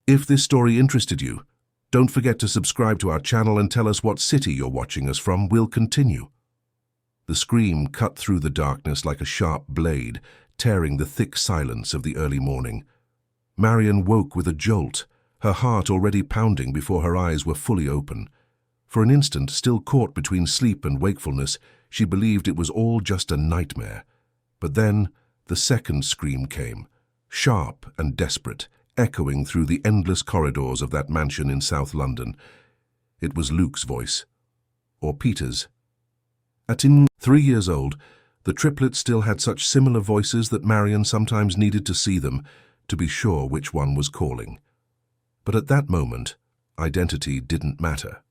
If this story interested you, don't forget to subscribe to our channel and tell us what city you're watching us from. We'll continue. The scream cut through the darkness like a sharp blade, tearing the thick silence of the early morning. Marion woke with a jolt, her heart already pounding before her eyes were fully open. For an instant, still caught between sleep and wakefulness, she believed it was all just a nightmare. But then the second scream came, sharp and desperate, echoing through the endless corridors of that mansion in South London. It was Luke's voice. Or Peter's. At 3 years old, the triplets still had such similar voices that Marion sometimes needed to see them to be sure which one was calling. But at that moment, identity didn't matter.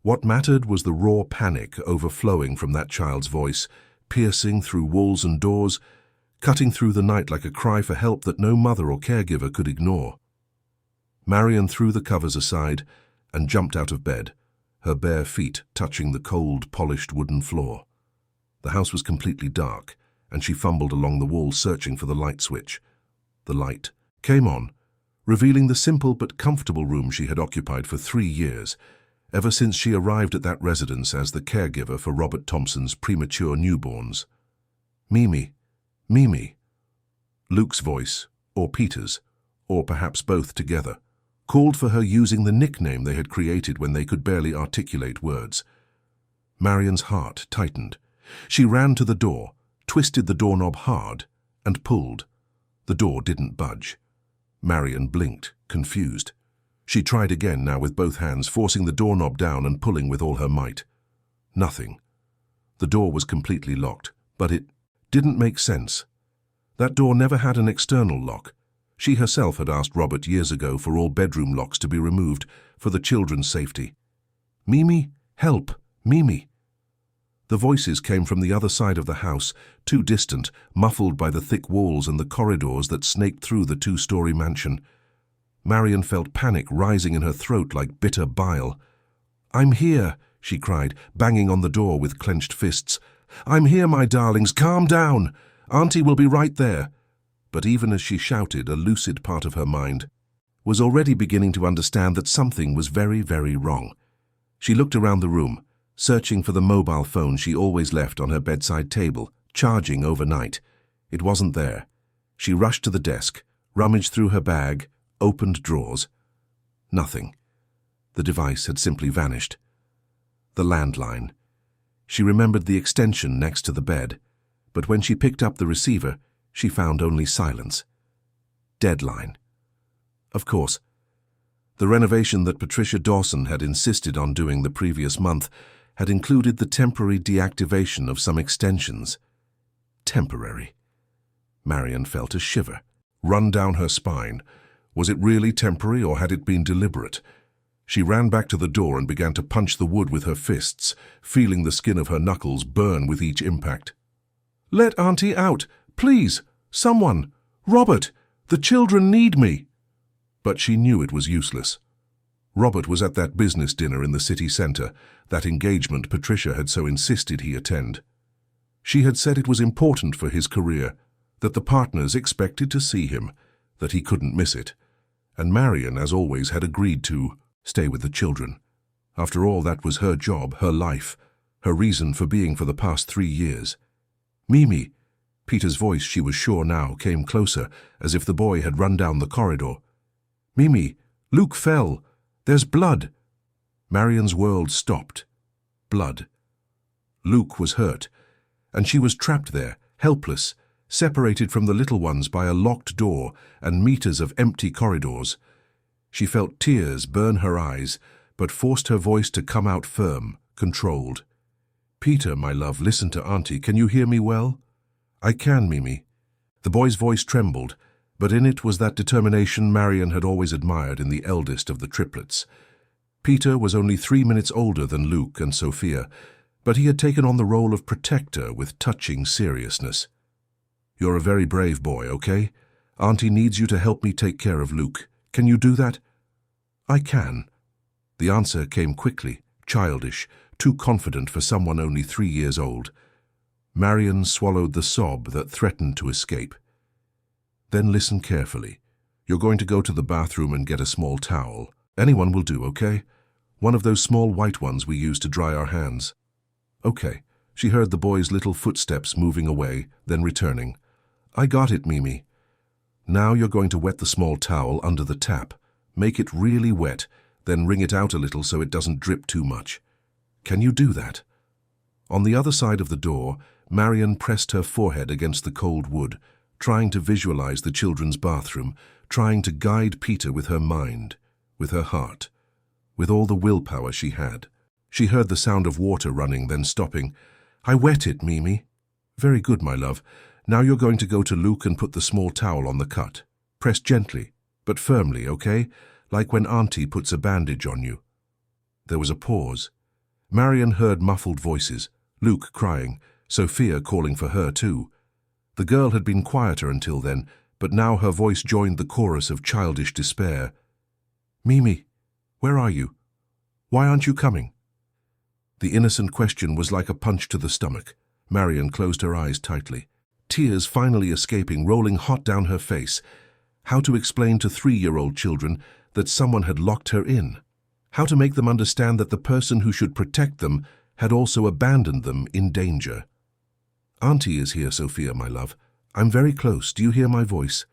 What mattered was the raw panic overflowing from that child's voice, piercing through walls and doors, cutting through the night like a cry for help that no mother or caregiver could ignore. Marion threw the covers aside and jumped out of bed, her bare feet touching the cold, polished wooden floor. The house was completely dark, and she fumbled along the wall searching for the light switch. The light came on, revealing the simple but comfortable room she had occupied for 3 years, ever since she arrived at that residence as the caregiver for Robert Thompson's premature newborns. Mimi. Mimi. Luke's voice, or Peter's, or perhaps both together, called for her using the nickname they had created when they could barely articulate words. Marion's heart tightened. She ran to the door, twisted the doorknob hard, and pulled. The door didn't budge. Marion blinked, confused. She tried again, now with both hands, forcing the doorknob down and pulling with all her might. Nothing. The door was completely locked, but it didn't make sense. That door never had an external lock. She herself had asked Robert years ago for all bedroom locks to be removed for the children's safety. Mimi, help, Mimi. The voices came from the other side of the house, too distant, muffled by the thick walls and the corridors that snaked through the 2-story mansion. Marion felt panic rising in her throat like bitter bile. "I'm here," she cried, banging on the door with clenched fists. "I'm here, my darlings, calm down. Auntie will be right there." But even as she shouted, a lucid part of her mind was already beginning to understand that something was very, very wrong. She looked around the room, searching for the mobile phone she always left on her bedside table, charging overnight. It wasn't there. She rushed to the desk, rummaged through her bag, opened drawers. Nothing. The device had simply vanished. The landline. She remembered the extension next to the bed, but when she picked up the receiver, she found only silence. Deadline. Of course. The renovation that Patricia Dawson had insisted on doing the previous month had included the temporary deactivation of some extensions. Temporary. Marion felt a shiver run down her spine. Was it really temporary, or had it been deliberate? She ran back to the door and began to punch the wood with her fists, feeling the skin of her knuckles burn with each impact. "Let Auntie out! Please! Someone! Robert! The children need me!" But she knew it was useless. Robert was at that business dinner in the city centre, that engagement Patricia had so insisted he attend. She had said it was important for his career, that the partners expected to see him, that he couldn't miss it, and Marion, as always, had agreed to stay with the children. After all, that was her job, her life, her reason for being for the past 3 years. "Mimi!" Peter's voice, she was sure now, came closer, as if the boy had run down the corridor. "Mimi, Luke fell. There's blood." Marion's world stopped. Blood. Luke was hurt, and she was trapped there, helpless, separated from the little ones by a locked door and meters of empty corridors. She felt tears burn her eyes, but forced her voice to come out firm, controlled. "Peter, my love, listen to Auntie. Can you hear me well?" "I can, Mimi." The boy's voice trembled, but in it was that determination Marion had always admired in the eldest of the triplets. Peter was only 3 minutes older than Luke and Sophia, but he had taken on the role of protector with touching seriousness. "You're a very brave boy, okay? Auntie needs you to help me take care of Luke. Can you do that?" "I can." The answer came quickly, childish, too confident for someone only 3 years old. Marion swallowed the sob that threatened to escape. "Then listen carefully. You're going to go to the bathroom and get a small towel. Anyone will do, okay? One of those small white ones we use to dry our hands. Okay. She heard the boy's little footsteps moving away, then returning. I got it, Mimi. Now you're going to wet the small towel under the tap. Make it really wet, then wring it out a little so it doesn't drip too much. Can you do that? On the other side of the door, Marion pressed her forehead against the cold wood, trying to visualize the children's bathroom, trying to guide Peter with her mind, with her heart, with all the willpower she had. She heard the sound of water running, then stopping. I wet it, Mimi. Very good, my love. Now you're going to go to Luke and put the small towel on the cut. Press gently, but firmly, okay? Like when Auntie puts a bandage on you. There was a pause. Marion heard muffled voices, Luke crying, Sophia calling for her too. The girl had been quieter until then, but now her voice joined the chorus of childish despair. Mimi, where are you? Why aren't you coming? The innocent question was like a punch to the stomach. Marion closed her eyes tightly, tears finally escaping, rolling hot down her face. How to explain to 3-year-old children that someone had locked her in? How to make them understand that the person who should protect them had also abandoned them in danger? Auntie is here, Sophia, my love. I'm very close. Do you hear my voice?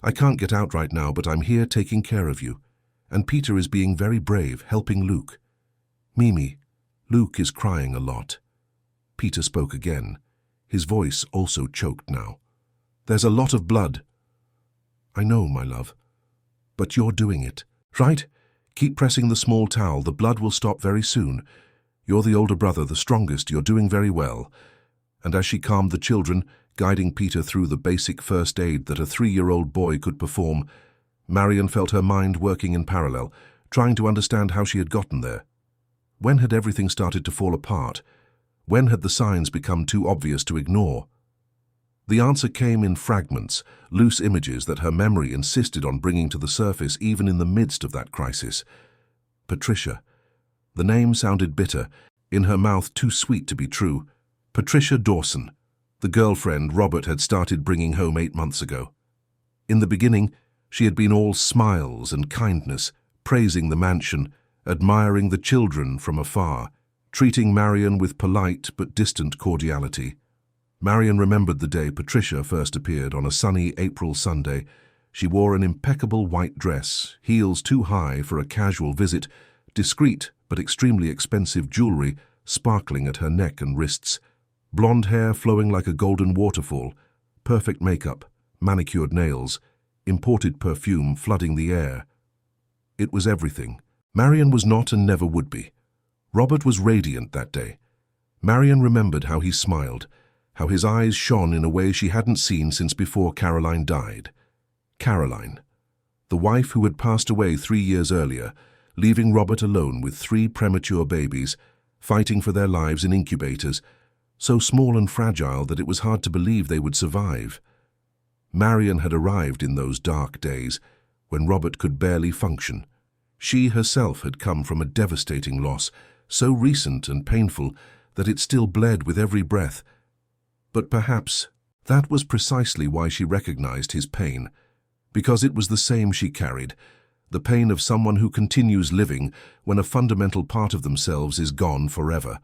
I can't get out right now, but I'm here taking care of you. And Peter is being very brave, helping Luke. Mimi, Luke is crying a lot. Peter spoke again. His voice also choked now. There's a lot of blood. I know, my love. But you're doing it, right? Keep pressing the small towel. The blood will stop very soon. You're the older brother, the strongest. You're doing very well. And as she calmed the children, guiding Peter through the basic first aid that a 3-year-old boy could perform, Marion felt her mind working in parallel, trying to understand how she had gotten there. When had everything started to fall apart? When had the signs become too obvious to ignore? The answer came in fragments, loose images that her memory insisted on bringing to the surface even in the midst of that crisis. Patricia. The name sounded bitter, in her mouth too sweet to be true. Patricia Dawson, the girlfriend Robert had started bringing home 8 months ago. In the beginning, she had been all smiles and kindness, praising the mansion, admiring the children from afar, treating Marion with polite but distant cordiality. Marion remembered the day Patricia first appeared on a sunny April Sunday. She wore an impeccable white dress, heels too high for a casual visit, discreet but extremely expensive jewelry sparkling at her neck and wrists, blonde hair flowing like a golden waterfall, perfect makeup, manicured nails, imported perfume flooding the air. It was everything. Marion was not and never would be. Robert was radiant that day. Marion remembered how he smiled, how his eyes shone in a way she hadn't seen since before Caroline died. Caroline, the wife who had passed away 3 years earlier, leaving Robert alone with 3 premature babies, fighting for their lives in incubators, so small and fragile that it was hard to believe they would survive. Marion had arrived in those dark days when Robert could barely function. She herself had come from a devastating loss, so recent and painful that it still bled with every breath. But perhaps that was precisely why she recognized his pain, because it was the same she carried, the pain of someone who continues living when a fundamental part of themselves is gone forever.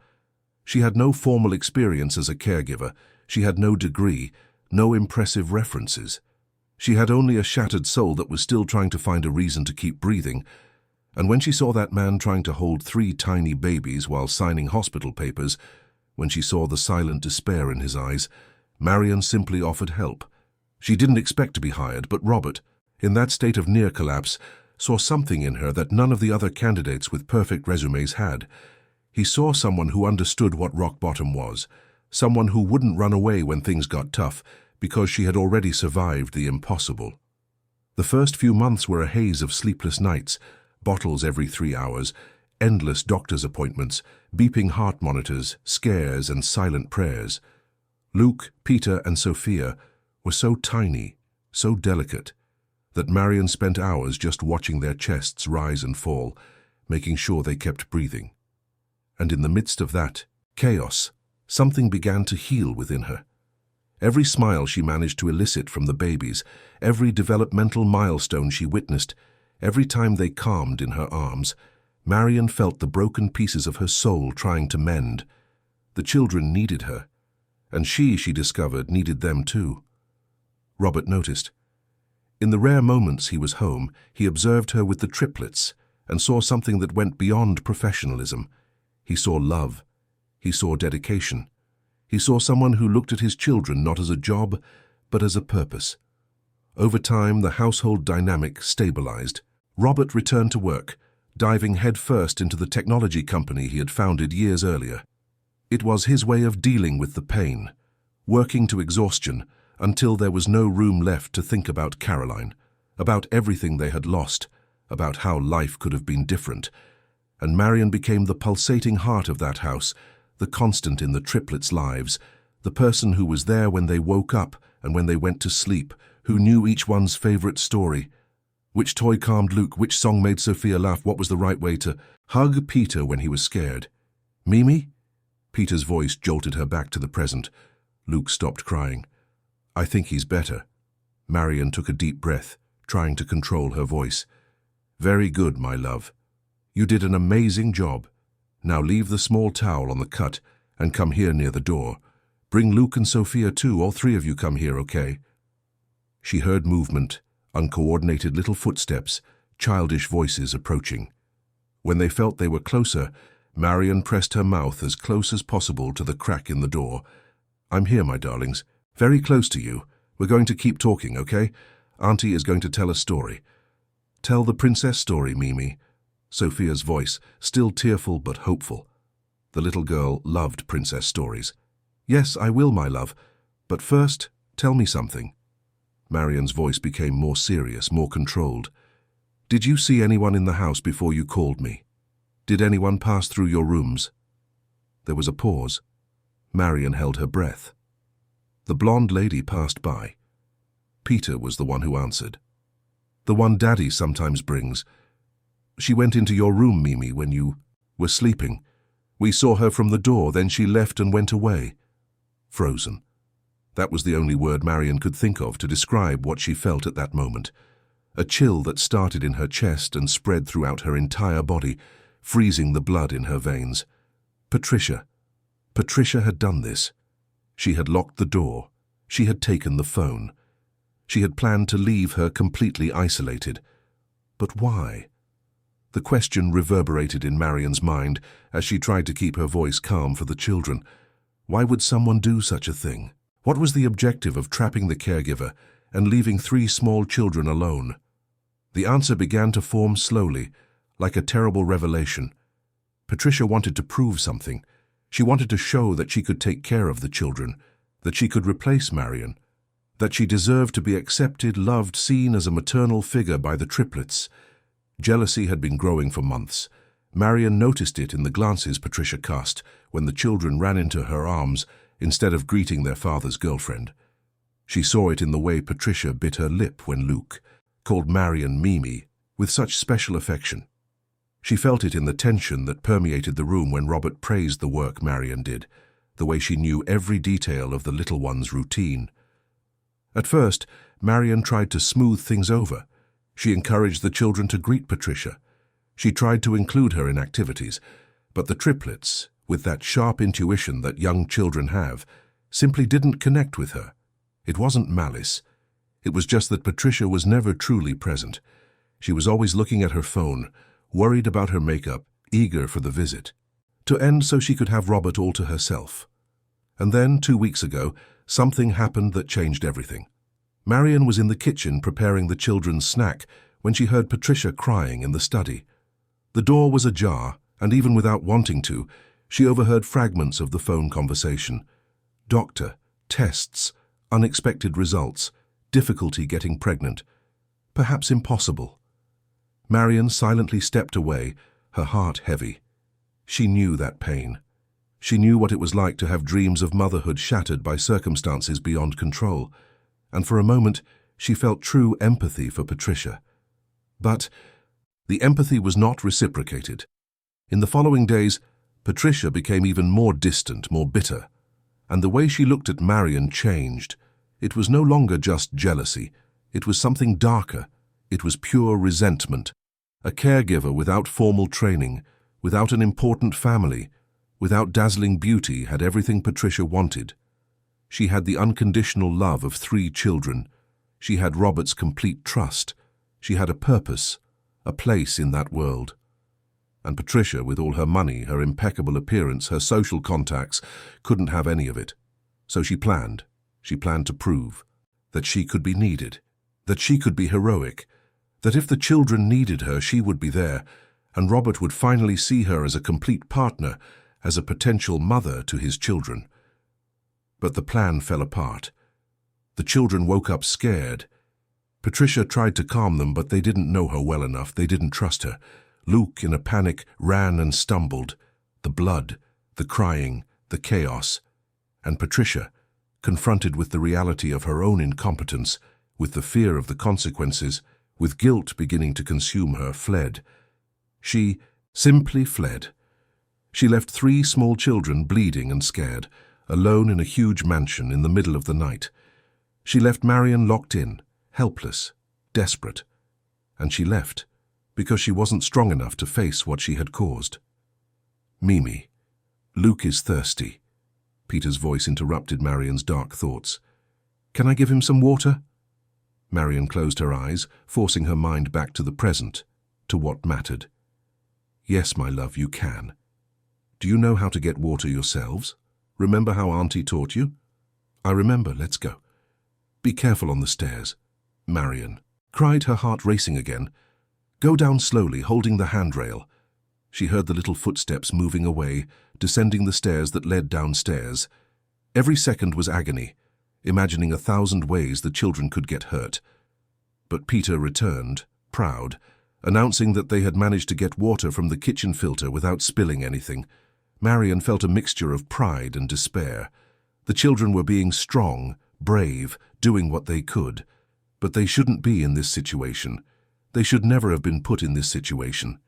She had no formal experience as a caregiver. She had no degree, no impressive references. She had only a shattered soul that was still trying to find a reason to keep breathing. And when she saw that man trying to hold 3 tiny babies while signing hospital papers, when she saw the silent despair in his eyes, Marion simply offered help. She didn't expect to be hired, but Robert, in that state of near collapse, saw something in her that none of the other candidates with perfect resumes had. He saw someone who understood what rock bottom was, someone who wouldn't run away when things got tough because she had already survived the impossible. The first few months were a haze of sleepless nights, bottles every 3 hours, endless doctor's appointments, beeping heart monitors, scares and silent prayers. Luke, Peter and Sophia were so tiny, so delicate, that Marion spent hours just watching their chests rise and fall, making sure they kept breathing. And in the midst of that chaos, something began to heal within her. Every smile she managed to elicit from the babies, every developmental milestone she witnessed, every time they calmed in her arms, Marion felt the broken pieces of her soul trying to mend. The children needed her, and she discovered, needed them too. Robert noticed. In the rare moments he was home, he observed her with the triplets and saw something that went beyond professionalism. He saw love. He saw dedication. He saw someone who looked at his children not as a job, but as a purpose. Over time, the household dynamic stabilized. Robert returned to work, diving headfirst into the technology company he had founded years earlier. It was his way of dealing with the pain, working to exhaustion until there was no room left to think about Caroline, about everything they had lost, about how life could have been different. And Marion became the pulsating heart of that house, the constant in the triplets' lives, the person who was there when they woke up and when they went to sleep, who knew each one's favorite story. Which toy calmed Luke? Which song made Sophia laugh? What was the right way to hug Peter when he was scared? Mimi? Peter's voice jolted her back to the present. Luke stopped crying. I think he's better. Marion took a deep breath, trying to control her voice. Very good, my love. You did an amazing job. Now leave the small towel on the cut and come here near the door. Bring Luke and Sophia too. All three of you come here, okay? She heard movement, uncoordinated little footsteps, childish voices approaching. When they felt they were closer, Marion pressed her mouth as close as possible to the crack in the door. I'm here, my darlings. Very close to you. We're going to keep talking, okay? Auntie is going to tell a story. Tell the princess story, Mimi. Sophia's voice, still tearful but hopeful. The little girl loved princess stories. Yes, I will, my love. But first, tell me something. Marion's voice became more serious, more controlled. Did you see anyone in the house before you called me? Did anyone pass through your rooms? There was a pause. Marion held her breath. The blonde lady passed by. Peter was the one who answered. The one Daddy sometimes brings. She went into your room, Mimi, when you were sleeping. We saw her from the door, then she left and went away. Frozen. That was the only word Marion could think of to describe what she felt at that moment. A chill that started in her chest and spread throughout her entire body, freezing the blood in her veins. Patricia. Patricia had done this. She had locked the door. She had taken the phone. She had planned to leave her completely isolated. But why? The question reverberated in Marion's mind as she tried to keep her voice calm for the children. Why would someone do such a thing? What was the objective of trapping the caregiver and leaving 3 small children alone? The answer began to form slowly, like a terrible revelation. Patricia wanted to prove something. She wanted to show that she could take care of the children, that she could replace Marion, that she deserved to be accepted, loved, seen as a maternal figure by the triplets. Jealousy had been growing for months. Marion noticed it in the glances Patricia cast when the children ran into her arms instead of greeting their father's girlfriend. She saw it in the way Patricia bit her lip when Luke called Marion Mimi with such special affection. She felt it in the tension that permeated the room when Robert praised the work Marion did, the way she knew every detail of the little one's routine. At first, Marion tried to smooth things over. She encouraged the children to greet Patricia. She tried to include her in activities, but the triplets, with that sharp intuition that young children have, simply didn't connect with her. It wasn't malice. It was just that Patricia was never truly present. She was always looking at her phone, worried about her makeup, eager for the visit. To end so she could have Robert all to herself. And then, 2 weeks ago, something happened that changed everything. Marion was in the kitchen preparing the children's snack when she heard Patricia crying in the study. The door was ajar, and even without wanting to, she overheard fragments of the phone conversation. Doctor, tests, unexpected results, difficulty getting pregnant. Perhaps impossible. Marion silently stepped away, her heart heavy. She knew that pain. She knew what it was like to have dreams of motherhood shattered by circumstances beyond control, and for a moment she felt true empathy for Patricia. But the empathy was not reciprocated. In the following days, Patricia became even more distant, more bitter. and the way she looked at Marion changed. It was no longer just jealousy. It was something darker. It was pure resentment. A caregiver without formal training, without an important family, without dazzling beauty, had everything Patricia wanted. She had the unconditional love of 3 children. She had Robert's complete trust. She had a purpose, a place in that world. And Patricia, with all her money, her impeccable appearance, her social contacts, couldn't have any of it. So she planned. She planned to prove that she could be needed, that she could be heroic, that if the children needed her, she would be there, and Robert would finally see her as a complete partner, as a potential mother to his children. But the plan fell apart. The children woke up scared. Patricia tried to calm them, but they didn't know her well enough. They didn't trust her. Luke, in a panic, ran and stumbled. The blood, the crying, the chaos. And Patricia, confronted with the reality of her own incompetence, with the fear of the consequences, with guilt beginning to consume her, fled. She simply fled. She left 3 small children bleeding and scared, alone in a huge mansion in the middle of the night. She left Marion locked in, helpless, desperate. And she left because she wasn't strong enough to face what she had caused. Mimi, Luke is thirsty. Peter's voice interrupted Marion's dark thoughts. Can I give him some water? Marion closed her eyes, forcing her mind back to the present, to what mattered. Yes, my love, you can. Do you know how to get water yourselves? Remember how Auntie taught you? I remember, let's go. Be careful on the stairs. Marion cried, her heart racing again. Go down slowly, holding the handrail. She heard the little footsteps moving away, descending the stairs that led downstairs. Every second was agony, imagining 1,000 ways the children could get hurt. But Peter returned, proud, announcing that they had managed to get water from the kitchen filter without spilling anything. Marion felt a mixture of pride and despair. The children were being strong, brave, doing what they could. But they shouldn't be in this situation. They should never have been put in this situation.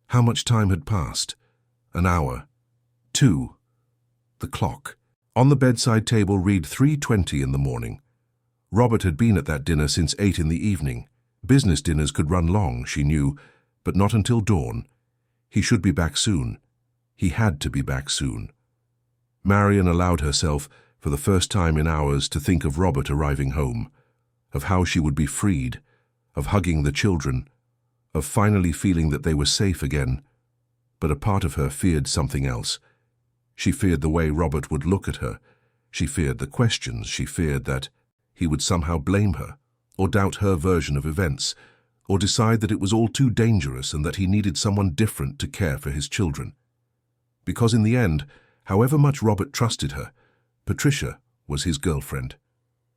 How much time had passed? An hour. 2. The clock. On the bedside table read 3:20 in the morning. Robert had been at that dinner since 8 in the evening. Business dinners could run long, she knew, but not until dawn. He should be back soon. He had to be back soon. Marion allowed herself, for the first time in hours, to think of Robert arriving home, of how she would be freed, of hugging the children, of finally feeling that they were safe again. But a part of her feared something else. She feared the way Robert would look at her. She feared the questions. She feared that he would somehow blame her, or doubt her version of events, or decide that it was all too dangerous and that he needed someone different to care for his children. Because in the end, however much Robert trusted her, Patricia was his girlfriend.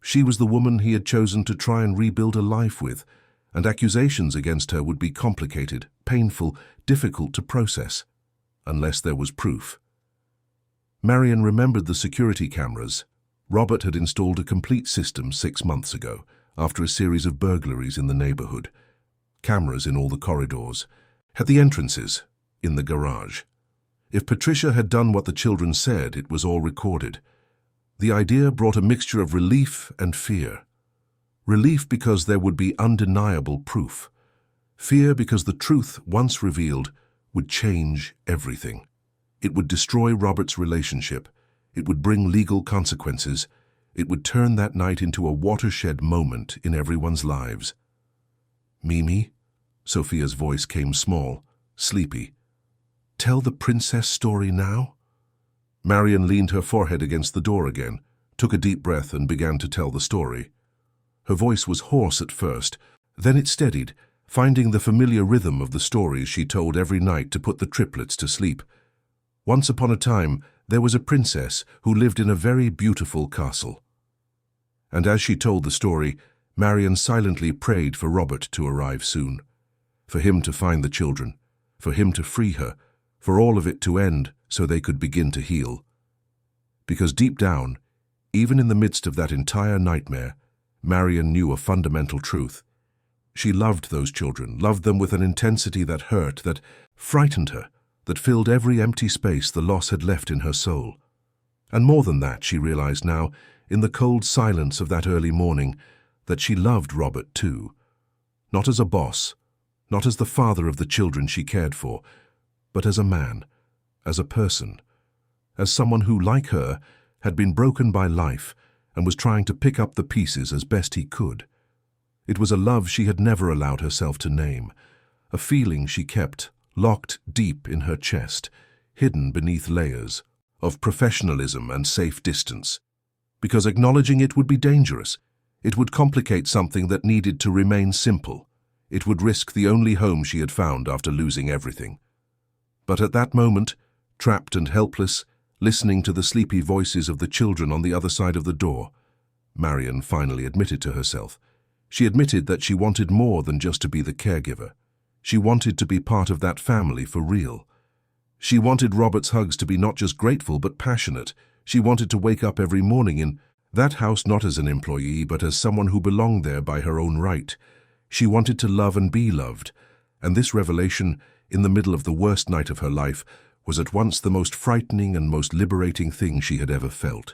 She was the woman he had chosen to try and rebuild a life with, and accusations against her would be complicated, painful, difficult to process, unless there was proof. Marion remembered the security cameras. Robert had installed a complete system 6 months ago, after a series of burglaries in the neighborhood. Cameras in all the corridors, at the entrances, in the garage. If Patricia had done what the children said, it was all recorded. The idea brought a mixture of relief and fear. Relief because there would be undeniable proof. Fear because the truth, once revealed, would change everything. It would destroy Robert's relationship. It would bring legal consequences. It would turn that night into a watershed moment in everyone's lives. Mimi? Sophia's voice came small, sleepy. Tell the princess story now? Marion leaned her forehead against the door again, took a deep breath and began to tell the story. Her voice was hoarse at first, then it steadied, finding the familiar rhythm of the stories she told every night to put the triplets to sleep. Once upon a time, there was a princess who lived in a very beautiful castle. And as she told the story, Marion silently prayed for Robert to arrive soon, for him to find the children, for him to free her, for all of it to end so they could begin to heal. Because deep down, even in the midst of that entire nightmare, Marion knew a fundamental truth. She loved those children, loved them with an intensity that hurt, that frightened her, that filled every empty space the loss had left in her soul. And more than that, she realized now, in the cold silence of that early morning, that she loved Robert too. Not as a boss, not as the father of the children she cared for, but as a man, as a person, as someone who, like her, had been broken by life and was trying to pick up the pieces as best he could. It was a love she had never allowed herself to name, a feeling she kept locked deep in her chest, hidden beneath layers of professionalism and safe distance. Because acknowledging it would be dangerous. It would complicate something that needed to remain simple. It would risk the only home she had found after losing everything. But at that moment, trapped and helpless, listening to the sleepy voices of the children on the other side of the door, Marion finally admitted to herself. She admitted that she wanted more than just to be the caregiver. She wanted to be part of that family for real. She wanted Robert's hugs to be not just grateful but passionate. She wanted to wake up every morning in that house not as an employee but as someone who belonged there by her own right. She wanted to love and be loved, and this revelation, in the middle of the worst night of her life, was at once the most frightening and most liberating thing she had ever felt.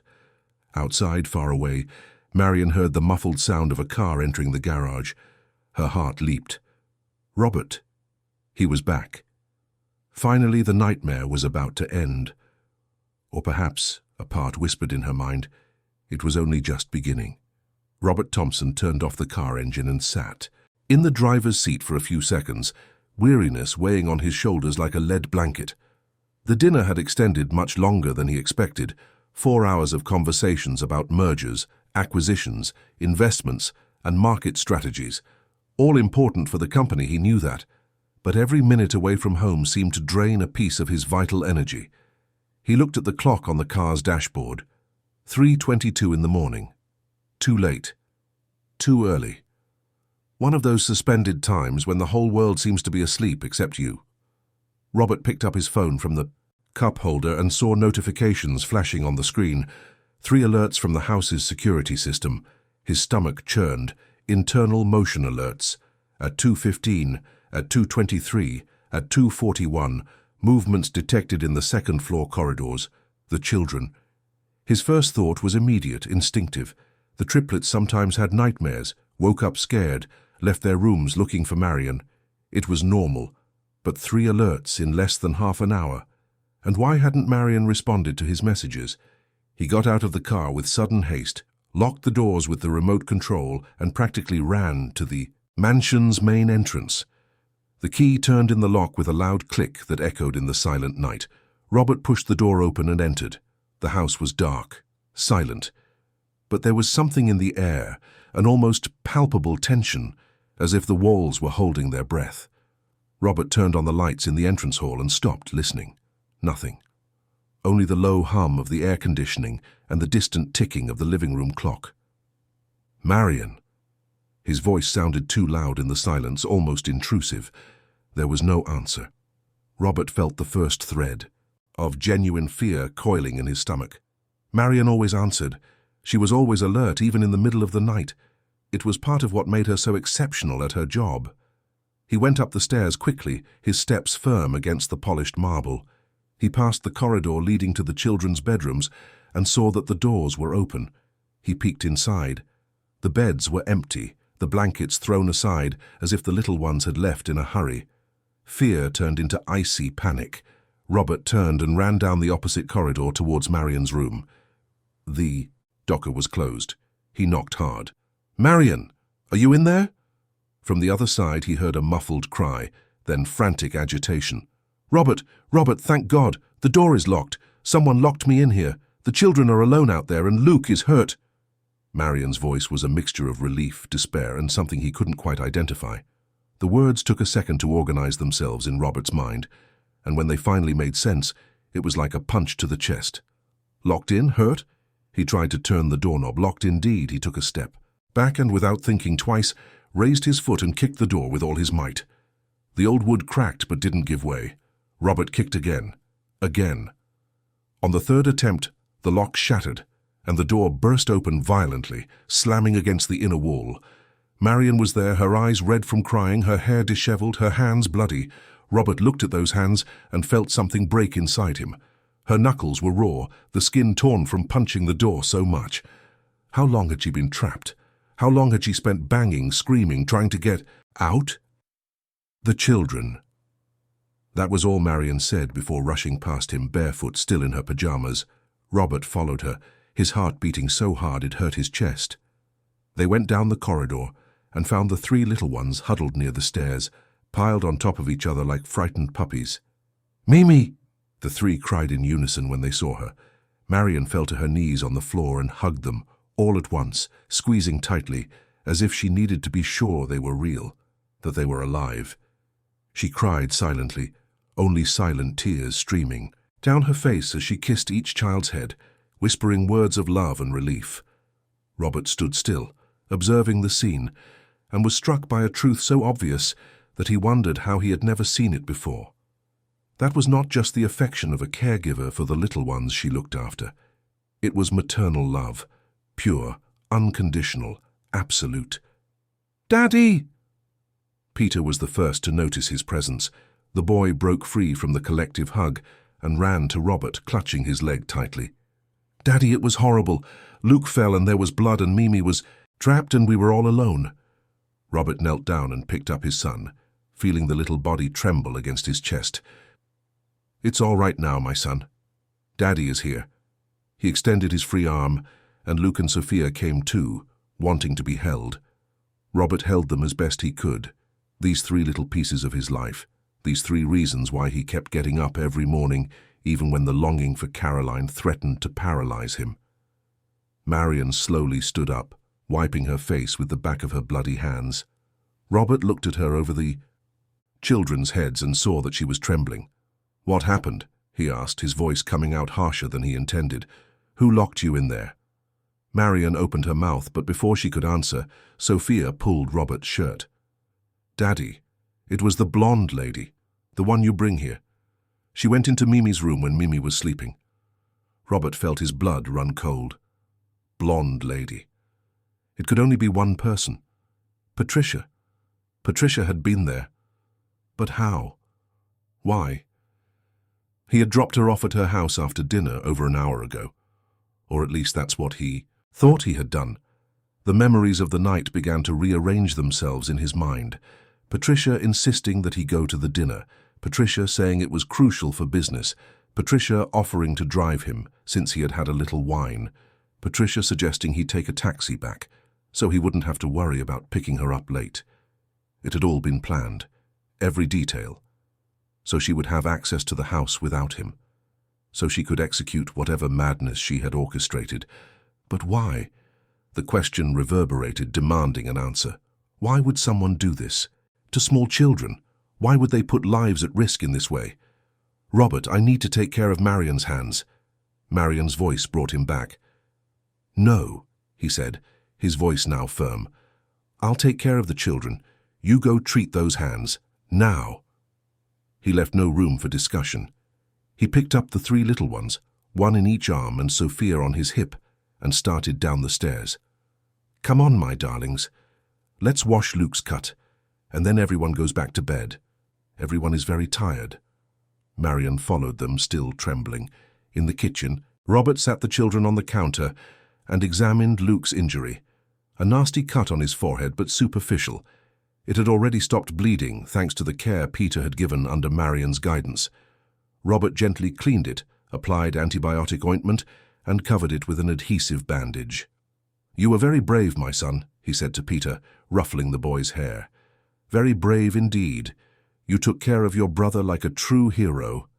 Outside, far away, Marion heard the muffled sound of a car entering the garage. Her heart leaped. Robert. He was back. Finally, the nightmare was about to end. Or perhaps, a part whispered in her mind, it was only just beginning. Robert Thompson turned off the car engine and sat in the driver's seat for a few seconds, weariness weighing on his shoulders like a lead blanket. The dinner had extended much longer than he expected, 4 hours of conversations about mergers, acquisitions, investments, and market strategies. All important for the company, he knew that, but every minute away from home seemed to drain a piece of his vital energy. He looked at the clock on the car's dashboard. 3:22 in the morning. Too late. Too early. One of those suspended times when the whole world seems to be asleep except you. Robert picked up his phone from the cup holder and saw notifications flashing on the screen. 3 alerts from the house's security system. His stomach churned. Internal motion alerts. At 2:15, at 2:23, at 2:41, movements detected in the second-floor corridors. The children. His first thought was immediate, instinctive. The triplets sometimes had nightmares, woke up scared, left their rooms looking for Marion. It was normal, but 3 alerts in less than half an hour. And why hadn't Marion responded to his messages? He got out of the car with sudden haste, locked the doors with the remote control, and practically ran to the mansion's main entrance. The key turned in the lock with a loud click that echoed in the silent night. Robert pushed the door open and entered. The house was dark, silent. But there was something in the air, an almost palpable tension, as if the walls were holding their breath. Robert turned on the lights in the entrance hall and stopped, listening. Nothing. Only the low hum of the air conditioning and the distant ticking of the living room clock. Marion. His voice sounded too loud in the silence, almost intrusive. There was no answer. Robert felt the first thread of genuine fear coiling in his stomach. Marion always answered. She was always alert, even in the middle of the night. It was part of what made her so exceptional at her job. He went up the stairs quickly, his steps firm against the polished marble. He passed the corridor leading to the children's bedrooms and saw that the doors were open. He peeked inside. The beds were empty, the blankets thrown aside as if the little ones had left in a hurry. Fear turned into icy panic. Robert turned and ran down the opposite corridor towards Marion's room. The door was closed. He knocked hard. "Marion, are you in there?" From the other side he heard a muffled cry, then frantic agitation. Robert, thank God. The door is locked. Someone locked me in here. The children are alone out there and Luke is hurt." Marion's voice was a mixture of relief, despair, and something he couldn't quite identify. The words took a second to organize themselves in Robert's mind, and when they finally made sense, it was like a punch to the chest. Locked in? Hurt? He tried to turn the doorknob. Locked indeed. He took a step back and, without thinking twice, raised his foot and kicked the door with all his might. The old wood cracked but didn't give way. Robert kicked again. Again. On the third attempt, the lock shattered, and the door burst open violently, slamming against the inner wall. Marion was there, her eyes red from crying, her hair disheveled, her hands bloody. Robert looked at those hands and felt something break inside him. Her knuckles were raw, the skin torn from punching the door so much. How long had she been trapped? How long had she spent banging, screaming, trying to get out? The children. That was all Marion said before rushing past him, barefoot, still in her pajamas. Robert followed her, his heart beating so hard it hurt his chest. They went down the corridor and found the 3 little ones huddled near the stairs, piled on top of each other like frightened puppies. "Mimi!" the 3 cried in unison when they saw her. Marion fell to her knees on the floor and hugged them, all at once, squeezing tightly, as if she needed to be sure they were real, that they were alive. She cried silently, only silent tears streaming down her face as she kissed each child's head, whispering words of love and relief. Robert stood still, observing the scene, and was struck by a truth so obvious that he wondered how he had never seen it before. That was not just the affection of a caregiver for the little ones she looked after. It was maternal love, pure, unconditional, absolute. "Daddy!" Peter was the first to notice his presence. The boy broke free from the collective hug and ran to Robert, clutching his leg tightly. "Daddy, it was horrible. Luke fell and there was blood and Mimi was trapped and we were all alone." Robert knelt down and picked up his son, feeling the little body tremble against his chest. "It's all right now, my son. Daddy is here." He extended his free arm, and Luke and Sophia came too, wanting to be held. Robert held them as best he could, these 3 little pieces of his life, these 3 reasons why he kept getting up every morning, even when the longing for Caroline threatened to paralyze him. Marion slowly stood up, wiping her face with the back of her bloody hands. Robert looked at her over the children's heads and saw that she was trembling. "What happened?" he asked, his voice coming out harsher than he intended. "Who locked you in there?" Marion opened her mouth, but before she could answer, Sophia pulled Robert's shirt. "Daddy, it was the blonde lady, the one you bring here. She went into Mimi's room when Mimi was sleeping." Robert felt his blood run cold. Blonde lady. It could only be one person. Patricia. Patricia had been there. But how? Why? He had dropped her off at her house after dinner over an hour ago. Or at least that's what he thought he had done. The memories of the night began to rearrange themselves in his mind. Patricia insisting that he go to the dinner, Patricia saying it was crucial for business, Patricia offering to drive him since he had had a little wine, Patricia suggesting he take a taxi back so he wouldn't have to worry about picking her up late. It had all been planned, every detail, so she would have access to the house without him, so she could execute whatever madness she had orchestrated. But why? The question reverberated, demanding an answer. Why would someone do this? To small children? Why would they put lives at risk in this way? "Robert, I need to take care of Marion's hands." Marion's voice brought him back. "No," he said, his voice now firm. "I'll take care of the children. You go treat those hands. Now." He left no room for discussion. He picked up the 3 little ones, one in each arm and Sophia on his hip, and started down the stairs. "Come on, my darlings. Let's wash Luke's cut, and then everyone goes back to bed. Everyone is very tired." Marion followed them, still trembling. In the kitchen, Robert sat the children on the counter and examined Luke's injury. A nasty cut on his forehead, but superficial. It had already stopped bleeding, thanks to the care Peter had given under Marion's guidance. Robert gently cleaned it, applied antibiotic ointment, and covered it with an adhesive bandage. "You were very brave, my son," he said to Peter, ruffling the boy's hair. "Very brave indeed. You took care of your brother like a true hero."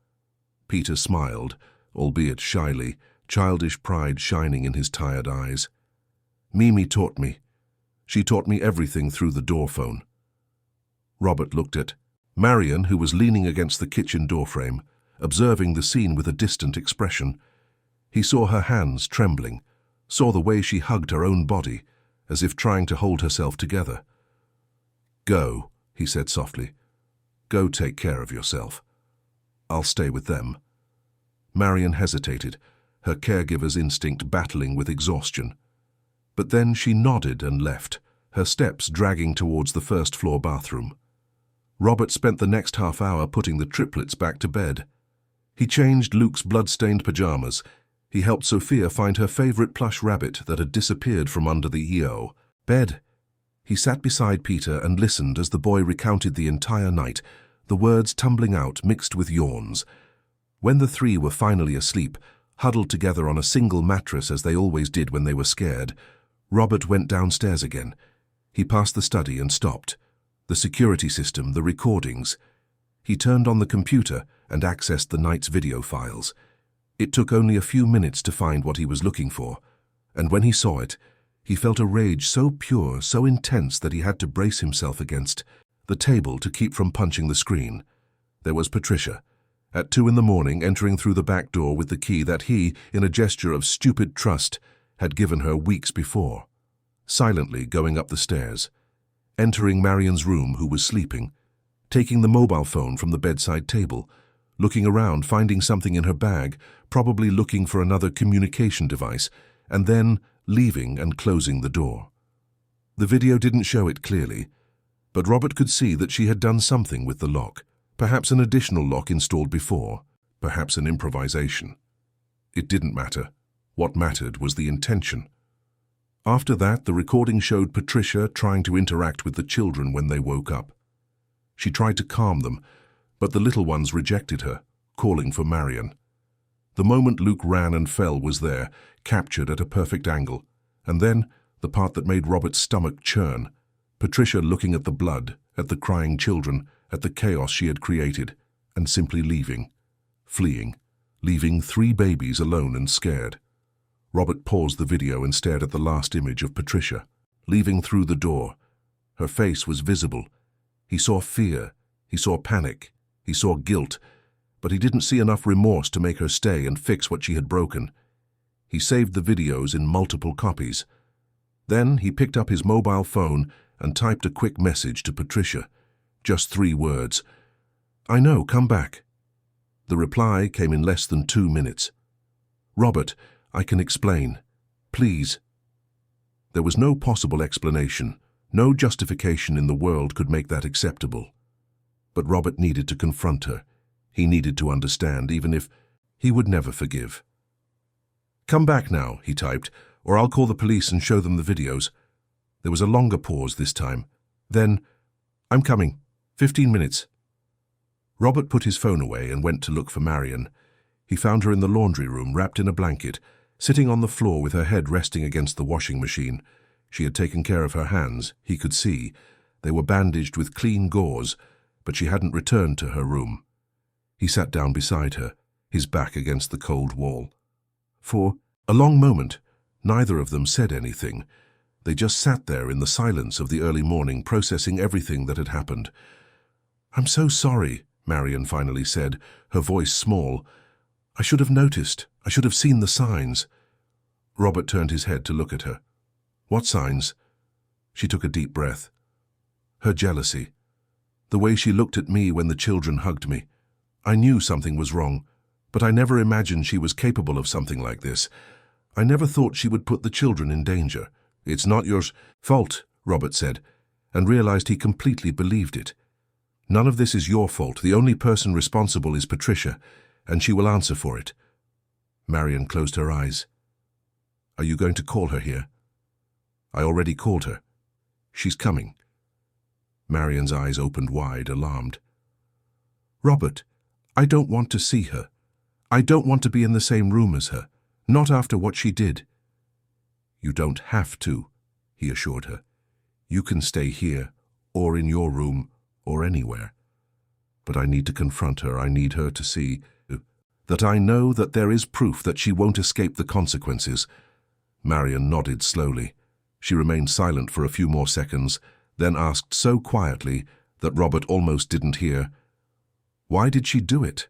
Peter smiled, albeit shyly, childish pride shining in his tired eyes. "Mimi taught me. She taught me everything through the door phone." Robert looked at Marion, who was leaning against the kitchen doorframe, observing the scene with a distant expression. He saw her hands trembling, saw the way she hugged her own body, as if trying to hold herself together. "Go," he said softly. "Go take care of yourself. I'll stay with them." Marion hesitated, her caregiver's instinct battling with exhaustion. But then she nodded and left, her steps dragging towards the first-floor bathroom. Robert spent the next half hour putting the triplets back to bed. He changed Luke's blood-stained pajamas. He helped Sophia find her favorite plush rabbit that had disappeared from under the EO bed. He sat beside Peter and listened as the boy recounted the entire night, the words tumbling out mixed with yawns. When the three were finally asleep, huddled together on a single mattress as they always did when they were scared, Robert went downstairs again. He passed the study and stopped. The security system, the recordings. He turned on the computer and accessed the night's video files. It took only a few minutes to find what he was looking for, and when he saw it, he felt a rage so pure, so intense that he had to brace himself against the table to keep from punching the screen. There was Patricia, at 2 in the morning, entering through the back door with the key that he, in a gesture of stupid trust, had given her weeks before. Silently going up the stairs, entering Marion's room, who was sleeping, taking the mobile phone from the bedside table, looking around, finding something in her bag, probably looking for another communication device, and then leaving and closing the door. The video didn't show it clearly, but Robert could see that she had done something with the lock, perhaps an additional lock installed before, perhaps an improvisation. It didn't matter. What mattered was the intention. After that, the recording showed Patricia trying to interact with the children when they woke up. She tried to calm them, but the little ones rejected her, calling for Marion. The moment Luke ran and fell was there, captured at a perfect angle, and then, the part that made Robert's stomach churn, Patricia looking at the blood, at the crying children, at the chaos she had created, and simply leaving, fleeing, leaving 3 babies alone and scared. Robert paused the video and stared at the last image of Patricia, leaving through the door. Her face was visible. He saw fear, he saw panic, he saw guilt, but he didn't see enough remorse to make her stay and fix what she had broken. He saved the videos in multiple copies. Then he picked up his mobile phone and typed a quick message to Patricia. Just 3 words. "I know, come back." The reply came in less than 2 minutes. "Robert, I can explain. Please." There was no possible explanation. No justification in the world could make that acceptable. But Robert needed to confront her. He needed to understand, even if he would never forgive. "Come back now," he typed, "or I'll call the police and show them the videos." There was a longer pause this time. Then, "I'm coming. 15 minutes." Robert put his phone away and went to look for Marion. He found her in the laundry room, wrapped in a blanket, sitting on the floor with her head resting against the washing machine. She had taken care of her hands, he could see. They were bandaged with clean gauze, but she hadn't returned to her room. He sat down beside her, his back against the cold wall. For a long moment, neither of them said anything. They just sat there in the silence of the early morning, processing everything that had happened. "I'm so sorry," Marion finally said, her voice small. "I should have noticed. I should have seen the signs." Robert turned his head to look at her. "What signs?" She took a deep breath. "Her jealousy. The way she looked at me when the children hugged me. I knew something was wrong, but I never imagined she was capable of something like this. I never thought she would put the children in danger." "It's not your fault," Robert said, and realized he completely believed it. "None of this is your fault. The only person responsible is Patricia, and she will answer for it." Marion closed her eyes. "Are you going to call her here?" "I already called her. She's coming." Marion's eyes opened wide, alarmed. "Robert, I don't want to see her. I don't want to be in the same room as her. Not after what she did." "You don't have to," he assured her. "You can stay here, or in your room, or anywhere. But I need to confront her. I need her to see that I know that there is proof that she won't escape the consequences." Marion nodded slowly. She remained silent for a few more seconds, then asked so quietly that Robert almost didn't hear, "Why did she do it?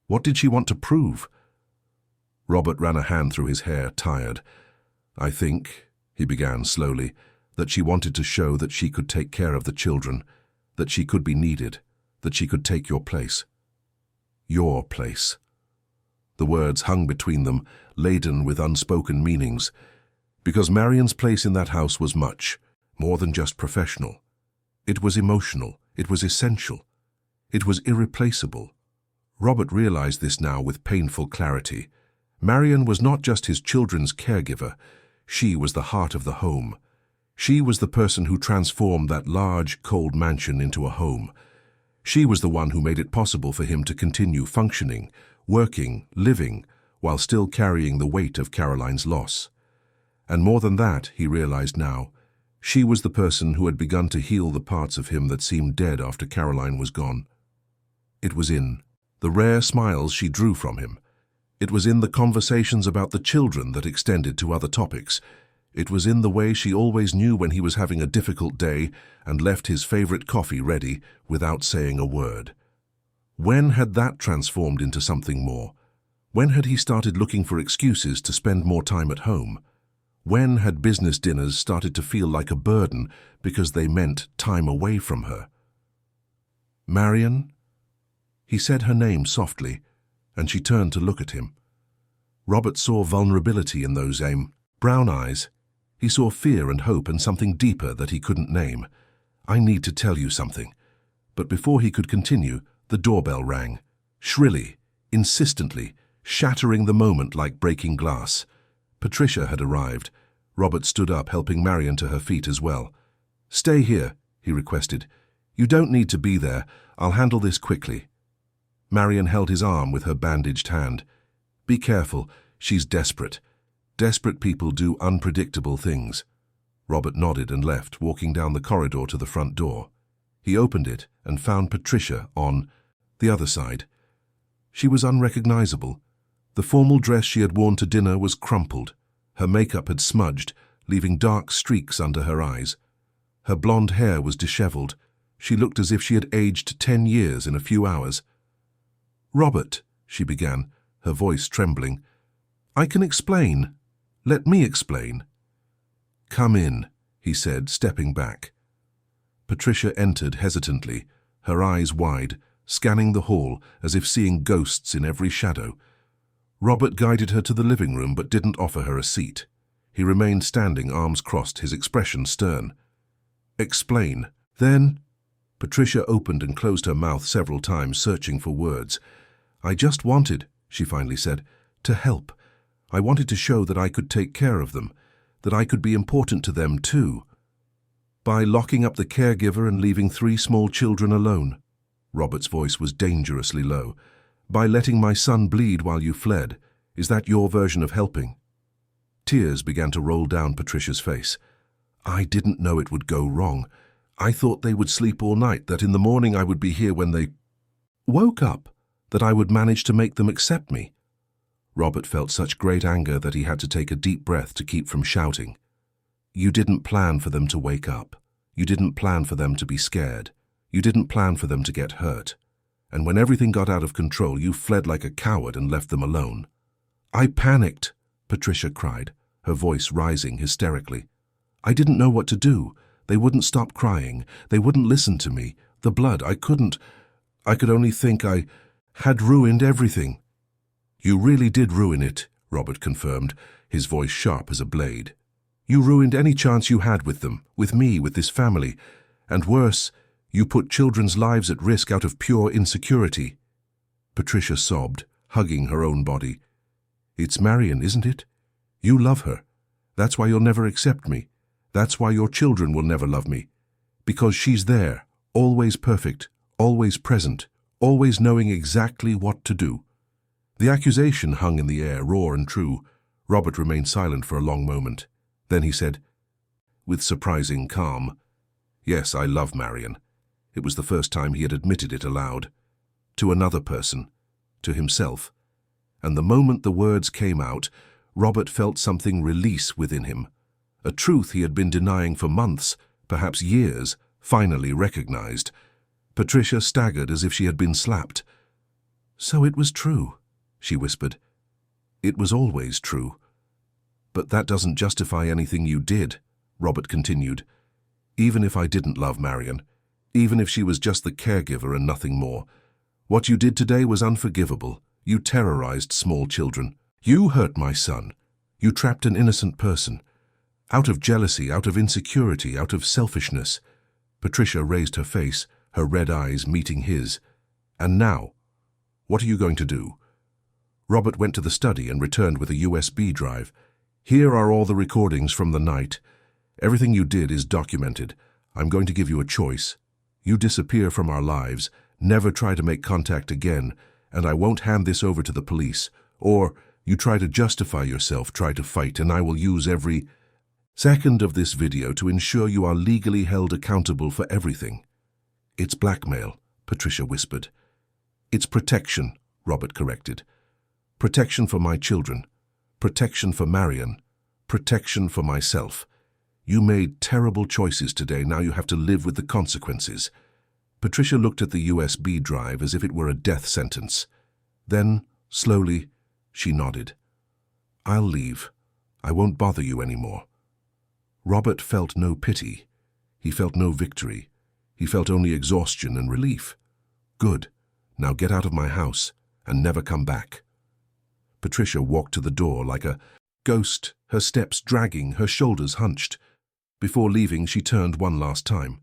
What did she want to prove?" Robert ran a hand through his hair, tired. "I think," he began slowly, "that she wanted to show that she could take care of the children, that she could be needed, that she could take your place." Your place. The words hung between them, laden with unspoken meanings, because Marion's place in that house was much more than just professional. It was emotional, it was essential, it was irreplaceable. Robert realized this now with painful clarity. Marion was not just his children's caregiver. She was the heart of the home. She was the person who transformed that large, cold mansion into a home. She was the one who made it possible for him to continue functioning, working, living, while still carrying the weight of Caroline's loss. And more than that, he realized now, she was the person who had begun to heal the parts of him that seemed dead after Caroline was gone. It was in the rare smiles she drew from him. It was in the conversations about the children that extended to other topics. It was in the way she always knew when he was having a difficult day and left his favorite coffee ready without saying a word. When had that transformed into something more? When had he started looking for excuses to spend more time at home? When had business dinners started to feel like a burden because they meant time away from her? Marion? He said her name softly, and she turned to look at him. Robert saw vulnerability in those brown eyes. He saw fear and hope and something deeper that he couldn't name. "I need to tell you something." But before he could continue, the doorbell rang, shrilly, insistently, shattering the moment like breaking glass. Patricia had arrived. Robert stood up, helping Marion to her feet as well. "Stay here," he requested. "You don't need to be there. I'll handle this quickly." Marion held his arm with her bandaged hand. "Be careful. She's desperate. Desperate people do unpredictable things." Robert nodded and left, walking down the corridor to the front door. He opened it and found Patricia on the other side. She was unrecognizable. The formal dress she had worn to dinner was crumpled. Her makeup had smudged, leaving dark streaks under her eyes. Her blonde hair was disheveled. She looked as if she had aged 10 years in a few hours. "Robert," she began, her voice trembling. "I can explain. Let me explain." "Come in," he said, stepping back. Patricia entered hesitantly, her eyes wide, scanning the hall as if seeing ghosts in every shadow. Robert guided her to the living room but didn't offer her a seat. He remained standing, arms crossed, his expression stern. "Explain. Then—" Patricia opened and closed her mouth several times, searching for words. "I just wanted," she finally said, "to help. I wanted to show that I could take care of them, that I could be important to them too." "By locking up the caregiver and leaving 3 small children alone." Robert's voice was dangerously low. "By letting my son bleed while you fled. Is that your version of helping?" Tears began to roll down Patricia's face. "I didn't know it would go wrong. I thought they would sleep all night, that in the morning I would be here when they woke up, that I would manage to make them accept me." Robert felt such great anger that he had to take a deep breath to keep from shouting. "You didn't plan for them to wake up. You didn't plan for them to be scared. You didn't plan for them to get hurt. And when everything got out of control, you fled like a coward and left them alone." "I panicked," Patricia cried, her voice rising hysterically. "I didn't know what to do. They wouldn't stop crying. They wouldn't listen to me. The blood, I could only think I had ruined everything." "You really did ruin it," Robert confirmed, his voice sharp as a blade. "You ruined any chance you had with them, with me, with this family. And worse, you put children's lives at risk out of pure insecurity." Patricia sobbed, hugging her own body. "It's Marion, isn't it? You love her. That's why you'll never accept me. That's why your children will never love me. Because she's there, always perfect, always present, always knowing exactly what to do." The accusation hung in the air, raw and true. Robert remained silent for a long moment. Then he said, with surprising calm, "Yes, I love Marion." It was the first time he had admitted it aloud. To another person, to himself. And the moment the words came out, Robert felt something release within him. A truth he had been denying for months, perhaps years, finally recognized. Patricia staggered as if she had been slapped. "So it was true," she whispered. "It was always true." "But that doesn't justify anything you did," Robert continued. "Even if I didn't love Marion, even if she was just the caregiver and nothing more, what you did today was unforgivable. You terrorized small children. You hurt my son. You trapped an innocent person. Out of jealousy, out of insecurity, out of selfishness." Patricia raised her face, her red eyes meeting his. "And now, What are you going to do?" Robert went to the study and returned with a USB drive. "Here are all the recordings from the night. Everything you did is documented. I'm going to give you a choice. You disappear from our lives, never try to make contact again, and I won't hand this over to the police. Or you try to justify yourself, try to fight, and I will use every second of this video to ensure you are legally held accountable for everything." "It's blackmail," Patricia whispered. "It's protection," Robert corrected. "Protection for my children. Protection for Marion. Protection for myself. You made terrible choices today, now you have to live with the consequences." Patricia looked at the USB drive as if it were a death sentence. Then, slowly, she nodded. "I'll leave. I won't bother you anymore." Robert felt no pity. He felt no victory. He felt only exhaustion and relief. "Good. Now get out of my house and never come back." Patricia walked to the door like a ghost, her steps dragging, her shoulders hunched. Before leaving, she turned one last time.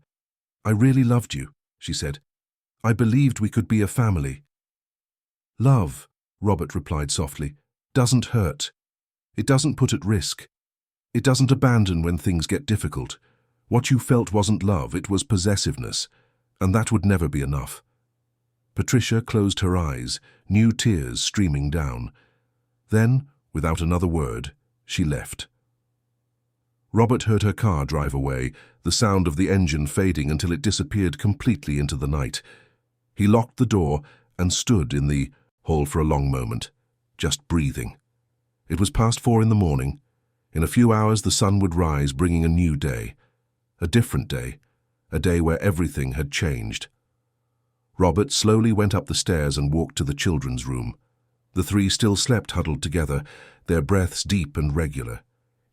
"I really loved you," she said. "I believed we could be a family." "Love," Robert replied softly, "doesn't hurt. It doesn't put at risk. It doesn't abandon when things get difficult. What you felt wasn't love, it was possessiveness, and that would never be enough." Patricia closed her eyes, new tears streaming down. Then, without another word, she left. Robert heard her car drive away, the sound of the engine fading until it disappeared completely into the night. He locked the door and stood in the hall for a long moment, just breathing. It was past 4 in the morning. In a few hours the sun would rise, bringing a new day. A different day, a day where everything had changed. Robert slowly went up the stairs and walked to the children's room. The three still slept huddled together, their breaths deep and regular.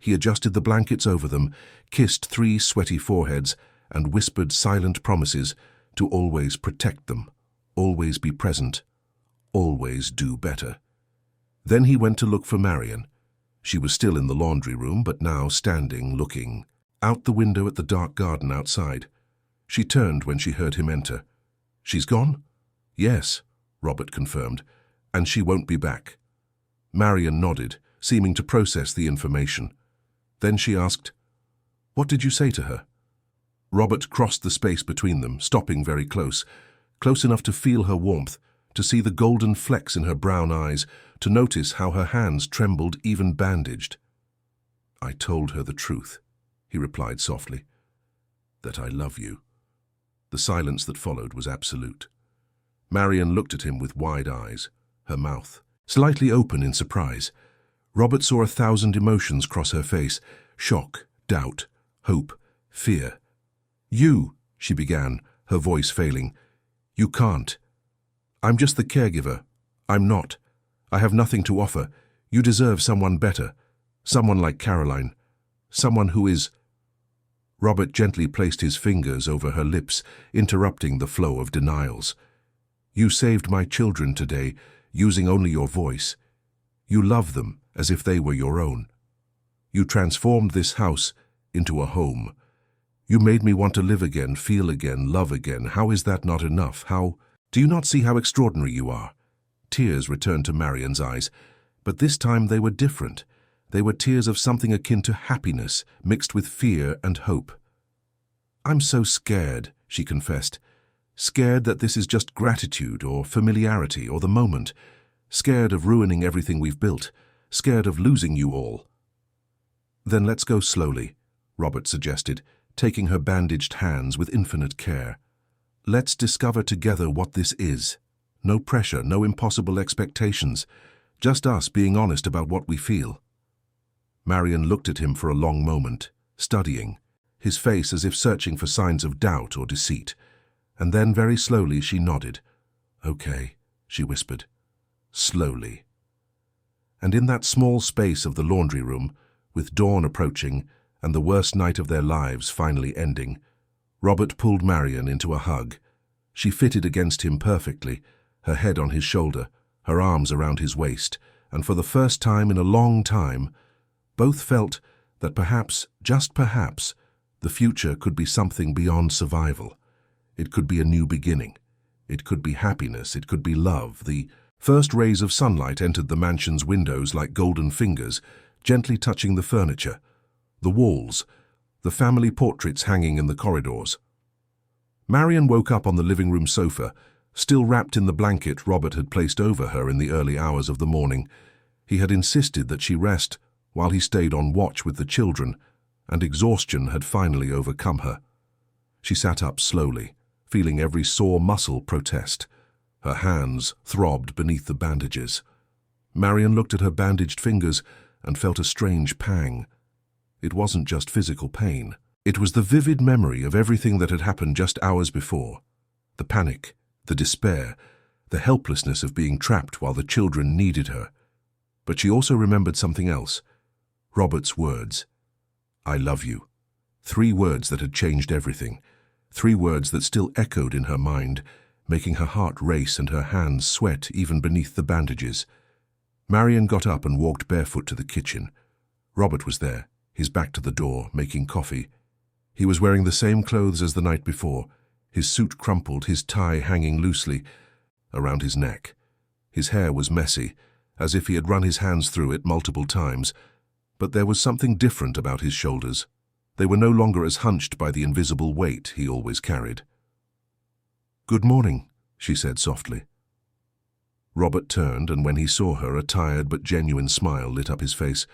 He adjusted the blankets over them, kissed 3 sweaty foreheads, and whispered silent promises to always protect them, always be present, always do better. Then he went to look for Marion. She was still in the laundry room, but now standing, looking out the window at the dark garden outside. She turned when she heard him enter. "She's gone?" "Yes," Robert confirmed, "and she won't be back." Marion nodded, seeming to process the information. Then she asked, "What did you say to her?" Robert crossed the space between them, stopping very close enough to feel her warmth, to see the golden flecks in her brown eyes, to notice how her hands trembled even bandaged. "I told her the truth," he replied softly, "that I love you." The silence that followed was absolute. Marion looked at him with wide eyes, her mouth slightly open in surprise. Robert saw 1,000 emotions cross her face: shock, doubt, hope, fear. "You," she began, her voice failing. "You can't. I'm just the caregiver. I'm not. I have nothing to offer. You deserve someone better. Someone like Caroline. Someone who is—" Robert gently placed his fingers over her lips, interrupting the flow of denials. "You saved my children today, using only your voice. You love them as if they were your own. You transformed this house into a home. You made me want to live again, feel again, love again. How is that not enough? How— Do you not see how extraordinary you are?" Tears returned to Marion's eyes, but this time they were different. They were tears of something akin to happiness, mixed with fear and hope. "I'm so scared," she confessed. "Scared that this is just gratitude or familiarity or the moment. Scared of ruining everything we've built. Scared of losing you all." "Then let's go slowly," Robert suggested, taking her bandaged hands with infinite care. "Let's discover together what this is. No pressure, no impossible expectations. Just us being honest about what we feel." Marion looked at him for a long moment, studying, his face as if searching for signs of doubt or deceit. And then very slowly she nodded. "Okay," she whispered. "Slowly." And in that small space of the laundry room, with dawn approaching and the worst night of their lives finally ending, Robert pulled Marion into a hug. She fitted against him perfectly, her head on his shoulder, her arms around his waist, and for the first time in a long time, both felt that perhaps, just perhaps, the future could be something beyond survival. It could be a new beginning. It could be happiness. It could be love, the First rays of sunlight entered the mansion's windows like golden fingers, gently touching the furniture, the walls, the family portraits hanging in the corridors. Marion woke up on the living room sofa, still wrapped in the blanket Robert had placed over her in the early hours of the morning. He had insisted that she rest while he stayed on watch with the children, and exhaustion had finally overcome her. She sat up slowly, feeling every sore muscle protest. Her hands throbbed beneath the bandages. Marion looked at her bandaged fingers and felt a strange pang. It wasn't just physical pain. It was the vivid memory of everything that had happened just hours before. The panic, the despair, the helplessness of being trapped while the children needed her. But she also remembered something else. Robert's words. "I love you." 3 words that had changed everything. 3 words that still echoed in her mind, making her heart race and her hands sweat even beneath the bandages. Marion got up and walked barefoot to the kitchen. Robert was there, his back to the door, making coffee. He was wearing the same clothes as the night before, his suit crumpled, his tie hanging loosely around his neck. His hair was messy, as if he had run his hands through it multiple times, but there was something different about his shoulders. They were no longer as hunched by the invisible weight he always carried. "Good morning," she said softly. Robert turned, and when he saw her, a tired but genuine smile lit up his face.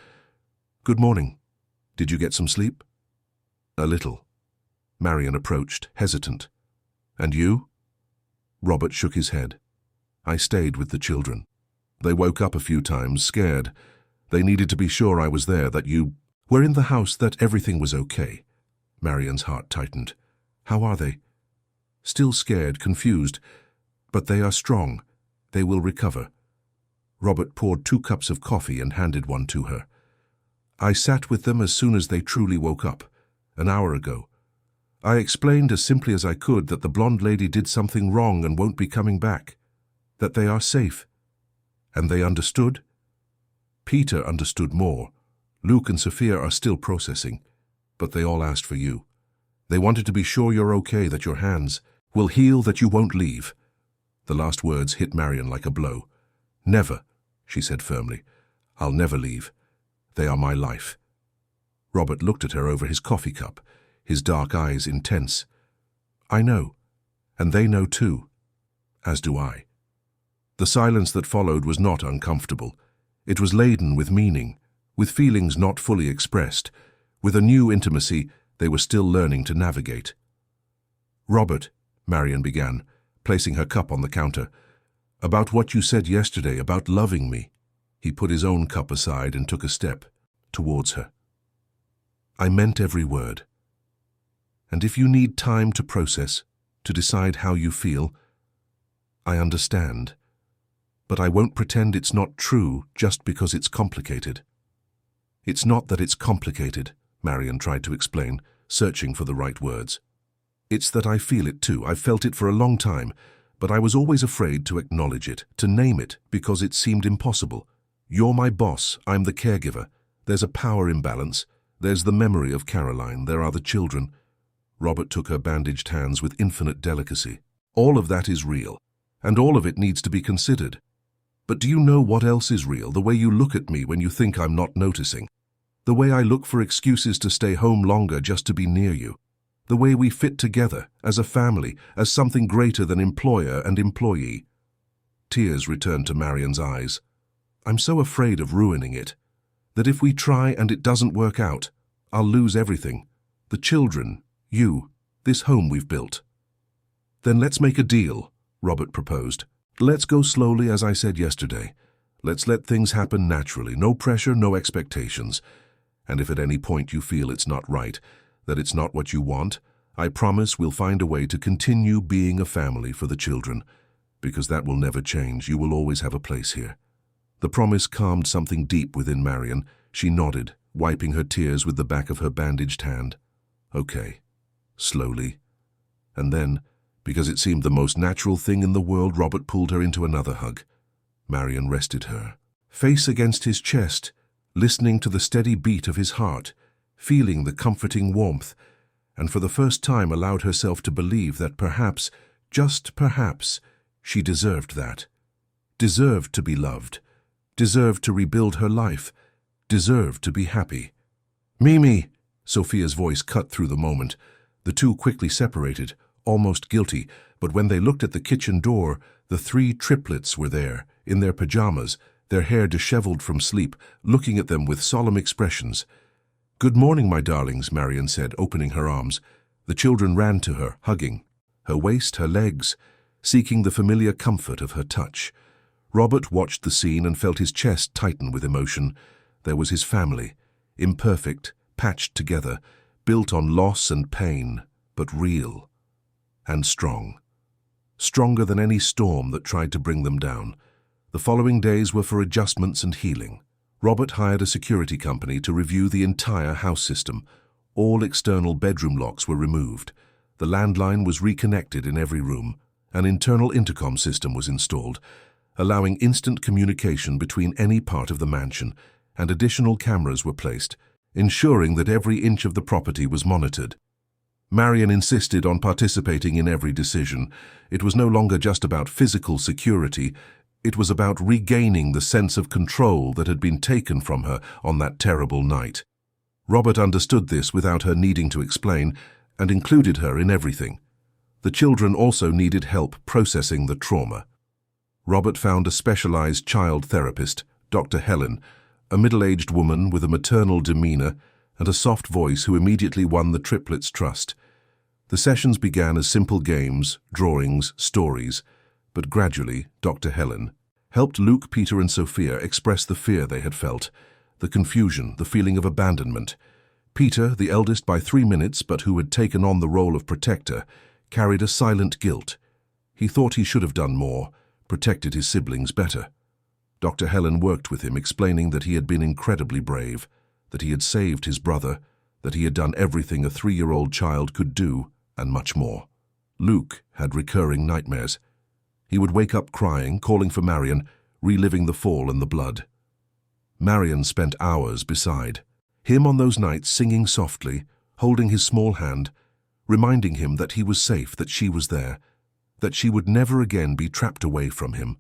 "Good morning. Did you get some sleep?" "A little." Marion approached, hesitant. "And you?" Robert shook his head. "I stayed with the children. They woke up a few times, scared. They needed to be sure I was there, that you were in the house, that everything was okay." Marion's heart tightened. "How are they?" "Still scared, confused. But they are strong. They will recover." Robert poured 2 cups of coffee and handed one to her. "I sat with them as soon as they truly woke up, an hour ago. I explained as simply as I could that the blonde lady did something wrong and won't be coming back, that they are safe. And they understood?" "Peter understood more. Luke and Sophia are still processing, but they all asked for you. They wanted to be sure you're okay, that your hands will heal, that you won't leave." The last words hit Marion like a blow. "Never," she said firmly. "I'll never leave. They are my life." Robert looked at her over his coffee cup, his dark eyes intense. "I know, and they know too. As do I." The silence that followed was not uncomfortable. It was laden with meaning, with feelings not fully expressed, with a new intimacy they were still learning to navigate. "Robert," Marion began, placing her cup on the counter, "about what you said yesterday about loving me." He put his own cup aside and took a step towards her. "I meant every word. And if you need time to process, to decide how you feel, I understand. But I won't pretend it's not true just because it's complicated." "It's not that it's complicated," Marion tried to explain, searching for the right words. "It's that I feel it too. I've felt it for a long time, but I was always afraid to acknowledge it, to name it, because it seemed impossible. You're my boss, I'm the caregiver. There's a power imbalance. There's the memory of Caroline. There are the children." Robert took her bandaged hands with infinite delicacy. "All of that is real, and all of it needs to be considered. But do you know what else is real? The way you look at me when you think I'm not noticing. The way I look for excuses to stay home longer just to be near you. The way we fit together, as a family, as something greater than employer and employee." Tears returned to Marion's eyes. "I'm so afraid of ruining it, that if we try and it doesn't work out, I'll lose everything. The children, you, this home we've built." "Then let's make a deal," Robert proposed. "Let's go slowly, as I said yesterday. Let's let things happen naturally, no pressure, no expectations. And if at any point you feel it's not right, that it's not what you want, I promise we'll find a way to continue being a family for the children, because that will never change. You will always have a place here." The promise calmed something deep within Marion. She nodded, wiping her tears with the back of her bandaged hand. "Okay." Slowly. And then, because it seemed the most natural thing in the world, Robert pulled her into another hug. Marion rested her face against his chest, listening to the steady beat of his heart, feeling the comforting warmth, and for the first time allowed herself to believe that perhaps, just perhaps, she deserved that. deserved to be loved, deserved to rebuild her life, deserved to be happy. "Mimi!" Sophia's voice cut through the moment. The two quickly separated, almost guilty, but when they looked at the kitchen door, the three triplets were there, in their pajamas, their hair disheveled from sleep, looking at them with solemn expressions. "Good morning, my darlings," Marion said, opening her arms. The children ran to her, hugging her waist, her legs, seeking the familiar comfort of her touch. Robert watched the scene and felt his chest tighten with emotion. There was his family, imperfect, patched together, built on loss and pain, but real and strong. Stronger than any storm that tried to bring them down. The following days were for adjustments and healing. Robert hired a security company to review the entire house system. All external bedroom locks were removed. The landline was reconnected in every room. An internal intercom system was installed, allowing instant communication between any part of the mansion, and additional cameras were placed, ensuring that every inch of the property was monitored. Marion insisted on participating in every decision. It was no longer just about physical security. It was about regaining the sense of control that had been taken from her on that terrible night. Robert understood this without her needing to explain, and included her in everything. The children also needed help processing the trauma. Robert found a specialized child therapist, Dr. Helen, a middle-aged woman with a maternal demeanor and a soft voice who immediately won the triplets' trust. The sessions began as simple games, drawings, stories, but gradually Dr. Helen helped Luke, Peter, and Sophia express the fear they had felt, the confusion, the feeling of abandonment. Peter, the eldest by 3 minutes but who had taken on the role of protector, carried a silent guilt. He thought he should have done more, protected his siblings better. Dr. Helen worked with him, explaining that he had been incredibly brave, that he had saved his brother, that he had done everything a 3-year-old child could do, and much more. Luke had recurring nightmares. He would wake up crying, calling for Marion, reliving the fall and the blood. Marion spent hours beside him on those nights, singing softly, holding his small hand, reminding him that he was safe, that she was there, that she would never again be trapped away from him.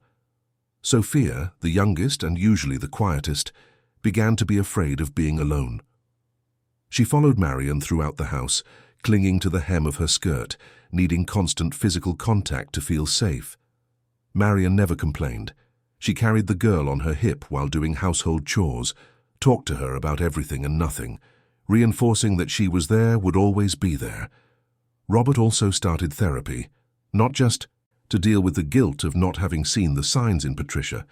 Sophia, the youngest and usually the quietest, began to be afraid of being alone. She followed Marion throughout the house, clinging to the hem of her skirt, needing constant physical contact to feel safe. Marion never complained. She carried the girl on her hip while doing household chores, talked to her about everything and nothing, reinforcing that she was there, would always be there. Robert also started therapy, not just to deal with the guilt of not having seen the signs in Patricia,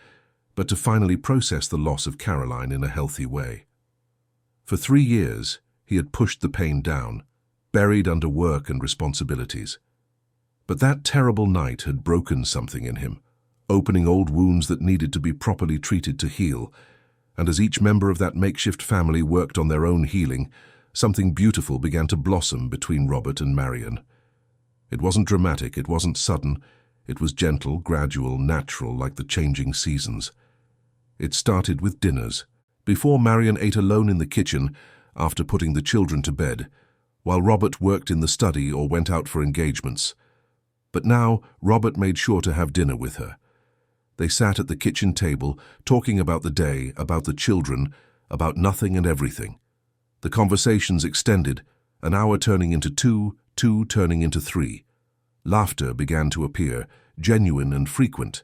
but to finally process the loss of Caroline in a healthy way. For 3 years, he had pushed the pain down, buried under work and responsibilities. But that terrible night had broken something in him, opening old wounds that needed to be properly treated to heal, and as each member of that makeshift family worked on their own healing, something beautiful began to blossom between Robert and Marion. It wasn't dramatic, it wasn't sudden, it was gentle, gradual, natural, like the changing seasons. It started with dinners. Before, Marion ate alone in the kitchen after putting the children to bed, while Robert worked in the study or went out for engagements. But now, Robert made sure to have dinner with her. They sat at the kitchen table, talking about the day, about the children, about nothing and everything. The conversations extended, an hour turning into 2, 2 turning into 3. Laughter began to appear, genuine and frequent.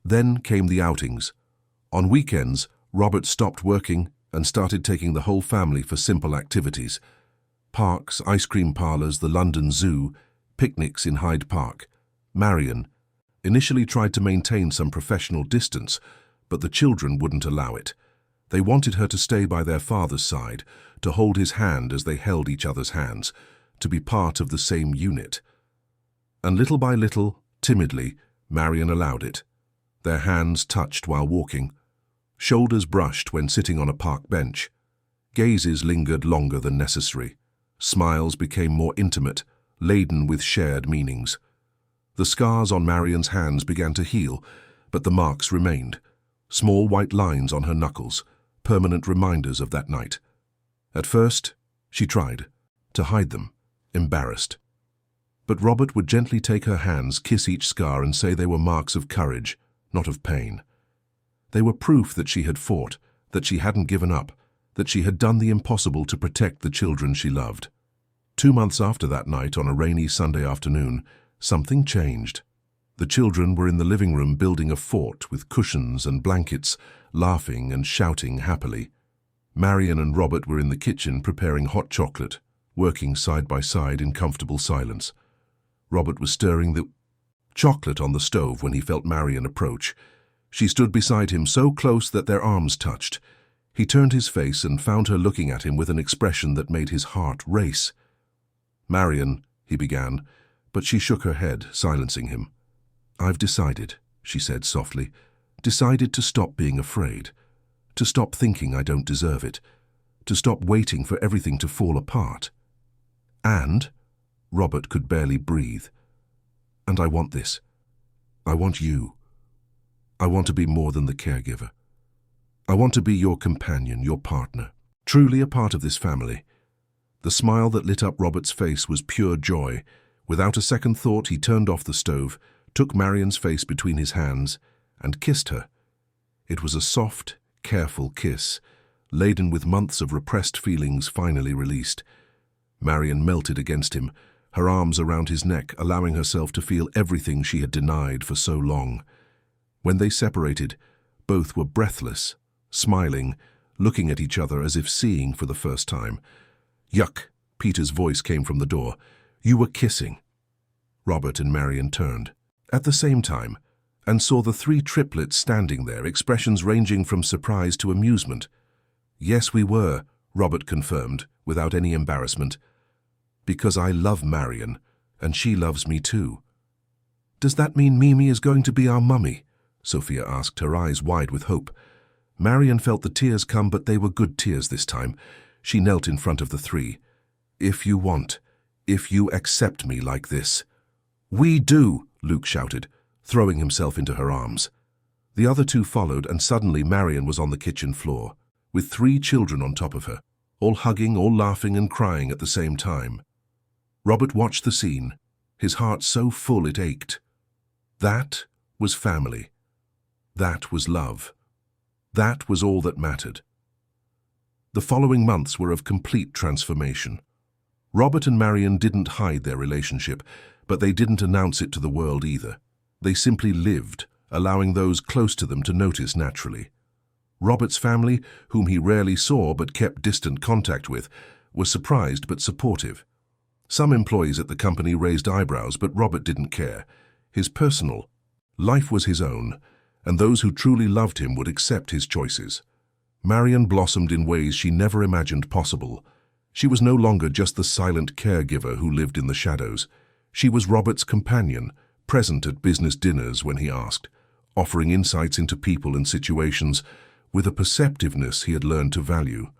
Then came the outings. On weekends, Robert stopped working and started taking the whole family for simple activities. Parks, ice cream parlors, the London Zoo, picnics in Hyde Park. Marion initially tried to maintain some professional distance, but the children wouldn't allow it. They wanted her to stay by their father's side, to hold his hand as they held each other's hands, to be part of the same unit. And little by little, timidly, Marion allowed it. Their hands touched while walking, shoulders brushed when sitting on a park bench. Gazes lingered longer than necessary. Smiles became more intimate, laden with shared meanings. The scars on Marion's hands began to heal, but the marks remained. Small white lines on her knuckles, permanent reminders of that night. At first, she tried to hide them, embarrassed. But Robert would gently take her hands, kiss each scar, and say they were marks of courage, not of pain. They were proof that she had fought, that she hadn't given up, that she had done the impossible to protect the children she loved. 2 months after that night, on a rainy Sunday afternoon, something changed. The children were in the living room building a fort with cushions and blankets, laughing and shouting happily. Marion and Robert were in the kitchen preparing hot chocolate, working side by side in comfortable silence. Robert was stirring the chocolate on the stove when he felt Marion approach. She stood beside him so close that their arms touched. He turned his face and found her looking at him with an expression that made his heart race. "Marion," he began, but she shook her head, silencing him. "I've decided," she said softly, "decided to stop being afraid, to stop thinking I don't deserve it, to stop waiting for everything to fall apart. And," Robert could barely breathe, "and I want this. I want you. I want to be more than the caregiver. I want to be your companion, your partner, truly a part of this family." The smile that lit up Robert's face was pure joy. Without a second thought, he turned off the stove, took Marion's face between his hands, and kissed her. It was a soft, careful kiss, laden with months of repressed feelings finally released. Marion melted against him, her arms around his neck, allowing herself to feel everything she had denied for so long. When they separated, both were breathless, smiling, looking at each other as if seeing for the first time. "Yuck," Peter's voice came from the door. "You were kissing." Robert and Marion turned at the same time and saw the 3 triplets standing there, expressions ranging from surprise to amusement. "Yes, we were," Robert confirmed, without any embarrassment. "Because I love Marion, and she loves me too." "Does that mean Mimi is going to be our mummy?" Sophia asked, her eyes wide with hope. Marion felt the tears come, but they were good tears this time. She knelt in front of the 3. "If you want, if you accept me like this." "We do," Luke shouted, throwing himself into her arms. The other 2 followed, and suddenly Marion was on the kitchen floor, with 3 children on top of her, all hugging, all laughing and crying at the same time. Robert watched the scene, his heart so full it ached. That was family. That was love. That was all that mattered. The following months were of complete transformation. Robert and Marion didn't hide their relationship, but they didn't announce it to the world either. They simply lived, allowing those close to them to notice naturally. Robert's family, whom he rarely saw but kept distant contact with, was surprised but supportive. Some employees at the company raised eyebrows, but Robert didn't care. His personal life was his own, and those who truly loved him would accept his choices. Marion blossomed in ways she never imagined possible. She was no longer just the silent caregiver who lived in the shadows. She was Robert's companion, present at business dinners when he asked, offering insights into people and situations with a perceptiveness he had learned to value.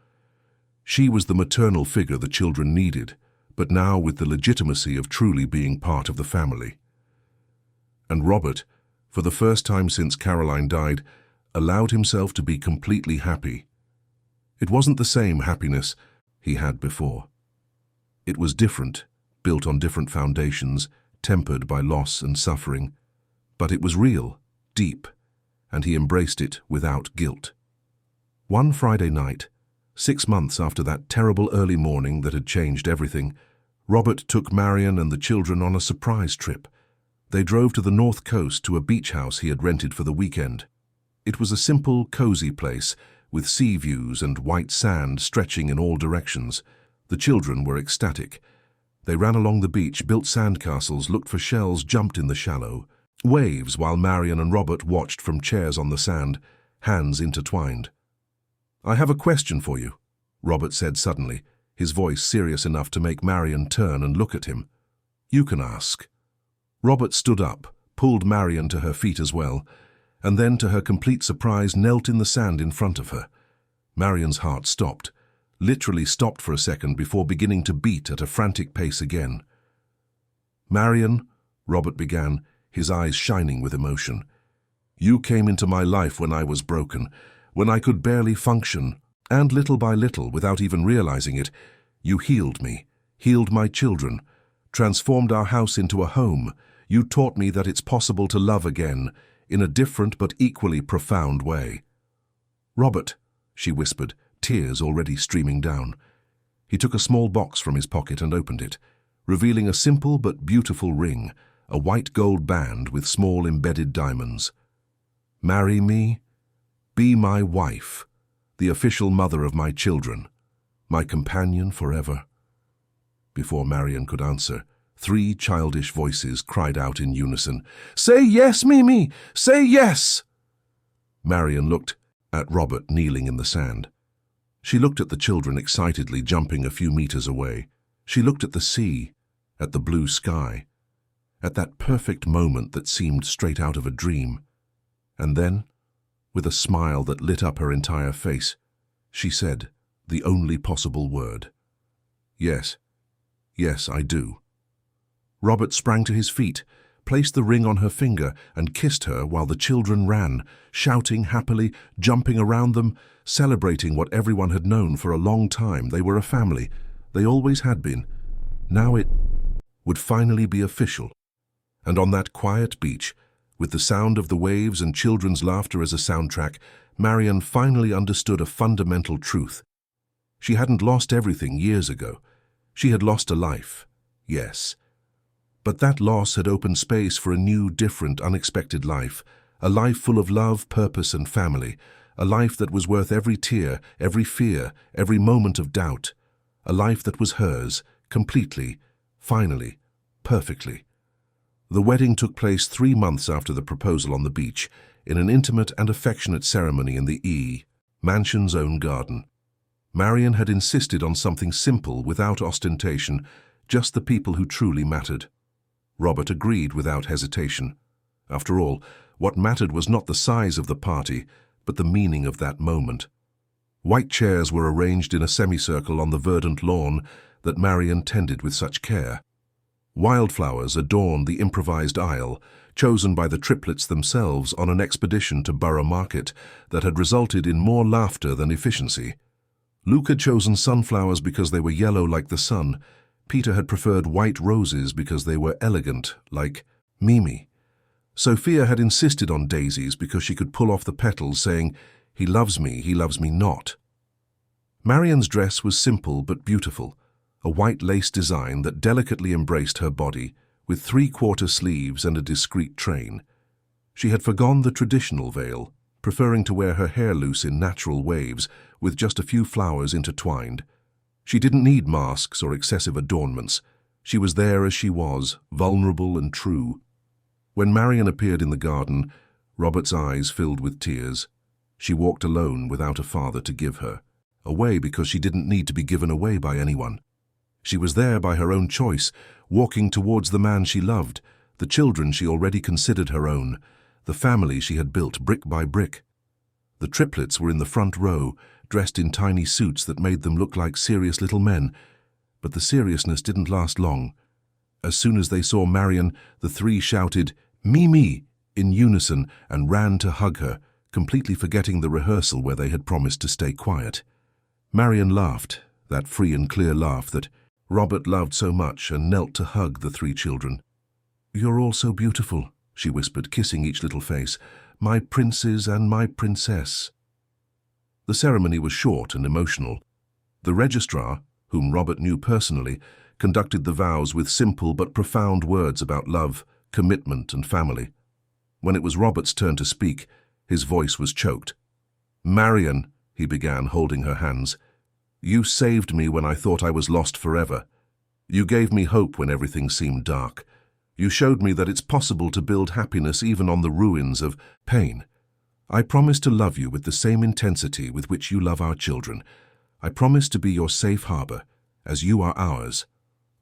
She was the maternal figure the children needed, but now with the legitimacy of truly being part of the family. And Robert, for the first time since Caroline died, allowed himself to be completely happy. It wasn't the same happiness he had before. It was different, built on different foundations, tempered by loss and suffering. But it was real, deep, and he embraced it without guilt. One Friday night, 6 months after that terrible early morning that had changed everything, Robert took Marion and the children on a surprise trip. They drove to the north coast to a beach house he had rented for the weekend. It was a simple, cozy place with sea views and white sand stretching in all directions. The children were ecstatic. They ran along the beach, built sandcastles, looked for shells, jumped in the shallow waves while Marion and Robert watched from chairs on the sand, hands intertwined. "I have a question for you," Robert said suddenly, his voice serious enough to make Marion turn and look at him. "You can ask." Robert stood up, pulled Marion to her feet as well, and then, to her complete surprise, knelt in the sand in front of her. Marion's heart stopped, literally stopped for a second before beginning to beat at a frantic pace again. "Marion," Robert began, his eyes shining with emotion, "you came into my life when I was broken, when I could barely function, and little by little, without even realizing it, you healed me, healed my children, transformed our house into a home. You taught me that it's possible to love again, in a different but equally profound way. "Robert," she whispered, tears already streaming down. He took a small box from his pocket and opened it, revealing a simple but beautiful ring, a white gold band with small embedded diamonds. "Marry me? Be my wife, the official mother of my children, my companion forever." Before Marion could answer, 3 childish voices cried out in unison, "Say yes, Mimi! Say yes!" Marion looked at Robert kneeling in the sand. She looked at the children excitedly jumping a few meters away. She looked at the sea, at the blue sky, at that perfect moment that seemed straight out of a dream. And then, with a smile that lit up her entire face, she said the only possible word. "Yes, yes, I do." Robert sprang to his feet, placed the ring on her finger, and kissed her while the children ran, shouting happily, jumping around them, celebrating what everyone had known for a long time. They were a family. They always had been. Now it would finally be official. And on that quiet beach, with the sound of the waves and children's laughter as a soundtrack, Marion finally understood a fundamental truth. She hadn't lost everything years ago. She had lost a life, yes. But that loss had opened space for a new, different, unexpected life, a life full of love, purpose, and family, a life that was worth every tear, every fear, every moment of doubt, a life that was hers, completely, finally, perfectly. The wedding took place 3 months after the proposal on the beach, in an intimate and affectionate ceremony in the mansion's own garden. Marion had insisted on something simple, without ostentation, just the people who truly mattered. Robert agreed without hesitation. After all, what mattered was not the size of the party, but the meaning of that moment. White chairs were arranged in a semicircle on the verdant lawn that Marion tended with such care. Wildflowers adorned the improvised aisle, chosen by the Triplets themselves on an expedition to Borough Market that had resulted in more laughter than efficiency. Luke had chosen sunflowers because they were yellow like the sun. Peter had preferred white roses because they were elegant, like Mimi. Sophia had insisted on daisies because she could pull off the petals, saying, he loves me not." Marion's dress was simple but beautiful, a white lace design that delicately embraced her body, with 3/4 sleeves and a discreet train. She had forgone the traditional veil, preferring to wear her hair loose in natural waves, with just a few flowers intertwined. She didn't need masks or excessive adornments. She was there as she was, vulnerable and true. When Marion appeared in the garden, Robert's eyes filled with tears. She walked alone without a father to give her, away because she didn't need to be given away by anyone. She was there by her own choice, walking towards the man she loved, the children she already considered her own, the family she had built brick by brick. The Triplets were in the front row, dressed in tiny suits that made them look like serious little men. But the seriousness didn't last long. As soon as they saw Marion, the 3 shouted, "Mimi!" in unison and ran to hug her, completely forgetting the rehearsal where they had promised to stay quiet. Marion laughed, that free and clear laugh that Robert loved so much, and knelt to hug the 3 children. "You're all so beautiful," she whispered, kissing each little face. "My princes and my princess." The ceremony was short and emotional. The registrar, whom Robert knew personally, conducted the vows with simple but profound words about love, commitment, and family. When it was Robert's turn to speak, his voice was choked. "Marion," he began, holding her hands, "you saved me when I thought I was lost forever. You gave me hope when everything seemed dark. You showed me that it's possible to build happiness even on the ruins of pain. I promise to love you with the same intensity with which you love our children. I promise to be your safe harbor, as you are ours.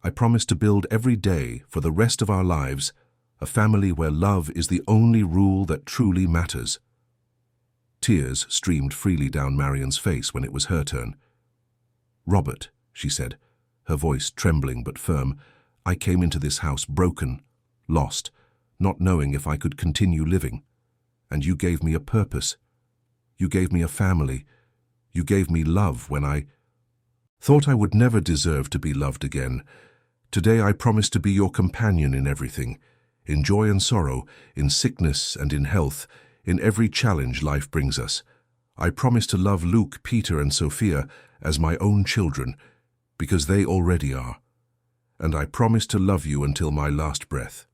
I promise to build every day, for the rest of our lives, a family where love is the only rule that truly matters." Tears streamed freely down Marion's face when it was her turn. "Robert," she said, her voice trembling but firm, "I came into this house broken, lost, not knowing if I could continue living. And you gave me a purpose. You gave me a family. You gave me love when I thought I would never deserve to be loved again. Today I promise to be your companion in everything, in joy and sorrow, in sickness and in health, in every challenge life brings us. I promise to love Luke, Peter, and Sophia as my own children, because they already are. And I promise to love you until my last breath."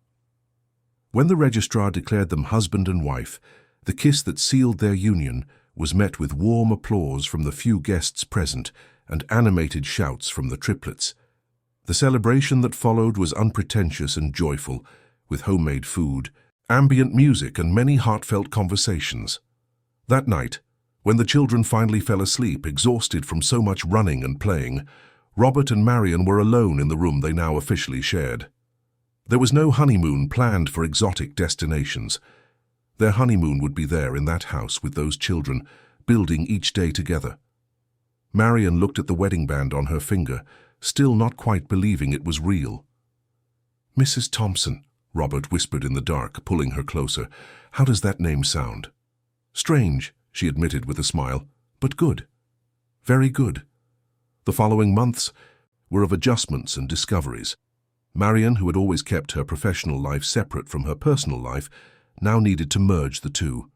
When the registrar declared them husband and wife, the kiss that sealed their union was met with warm applause from the few guests present and animated shouts from the triplets. The celebration that followed was unpretentious and joyful, with homemade food, ambient music, and many heartfelt conversations. That night, when the children finally fell asleep, exhausted from so much running and playing, Robert and Marion were alone in the room they now officially shared. There was no honeymoon planned for exotic destinations. Their honeymoon would be there in that house with those children, building each day together. Marion looked at the wedding band on her finger, still not quite believing it was real. "Mrs. Thompson," Robert whispered in the dark, pulling her closer. "How does that name sound?" "Strange," she admitted with a smile, "but good. Very good." The following months were of adjustments and discoveries. Marion, who had always kept her professional life separate from her personal life, now needed to merge the two.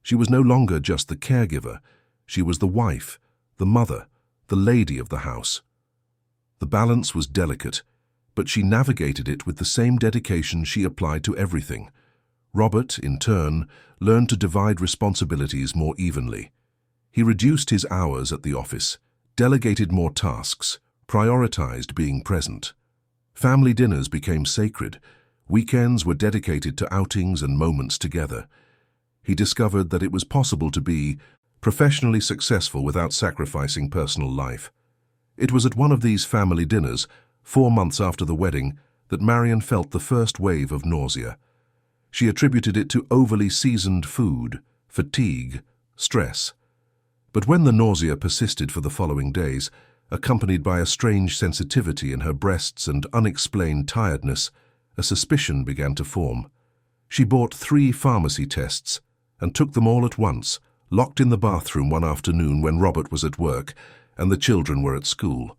She was no longer just the caregiver. She was the wife, the mother, the lady of the house. The balance was delicate, but she navigated it with the same dedication she applied to everything. Robert, in turn, learned to divide responsibilities more evenly. He reduced his hours at the office, delegated more tasks, prioritized being present. Family dinners became sacred. Weekends were dedicated to outings and moments together. He discovered that it was possible to be professionally successful without sacrificing personal life. It was at one of these family dinners, 4 months after the wedding, that Marion felt the first wave of nausea. She attributed it to overly seasoned food, fatigue, stress. But when the nausea persisted for the following days, accompanied by a strange sensitivity in her breasts and unexplained tiredness, a suspicion began to form. She bought 3 pharmacy tests and took them all at once, locked in the bathroom one afternoon when Robert was at work and the children were at school.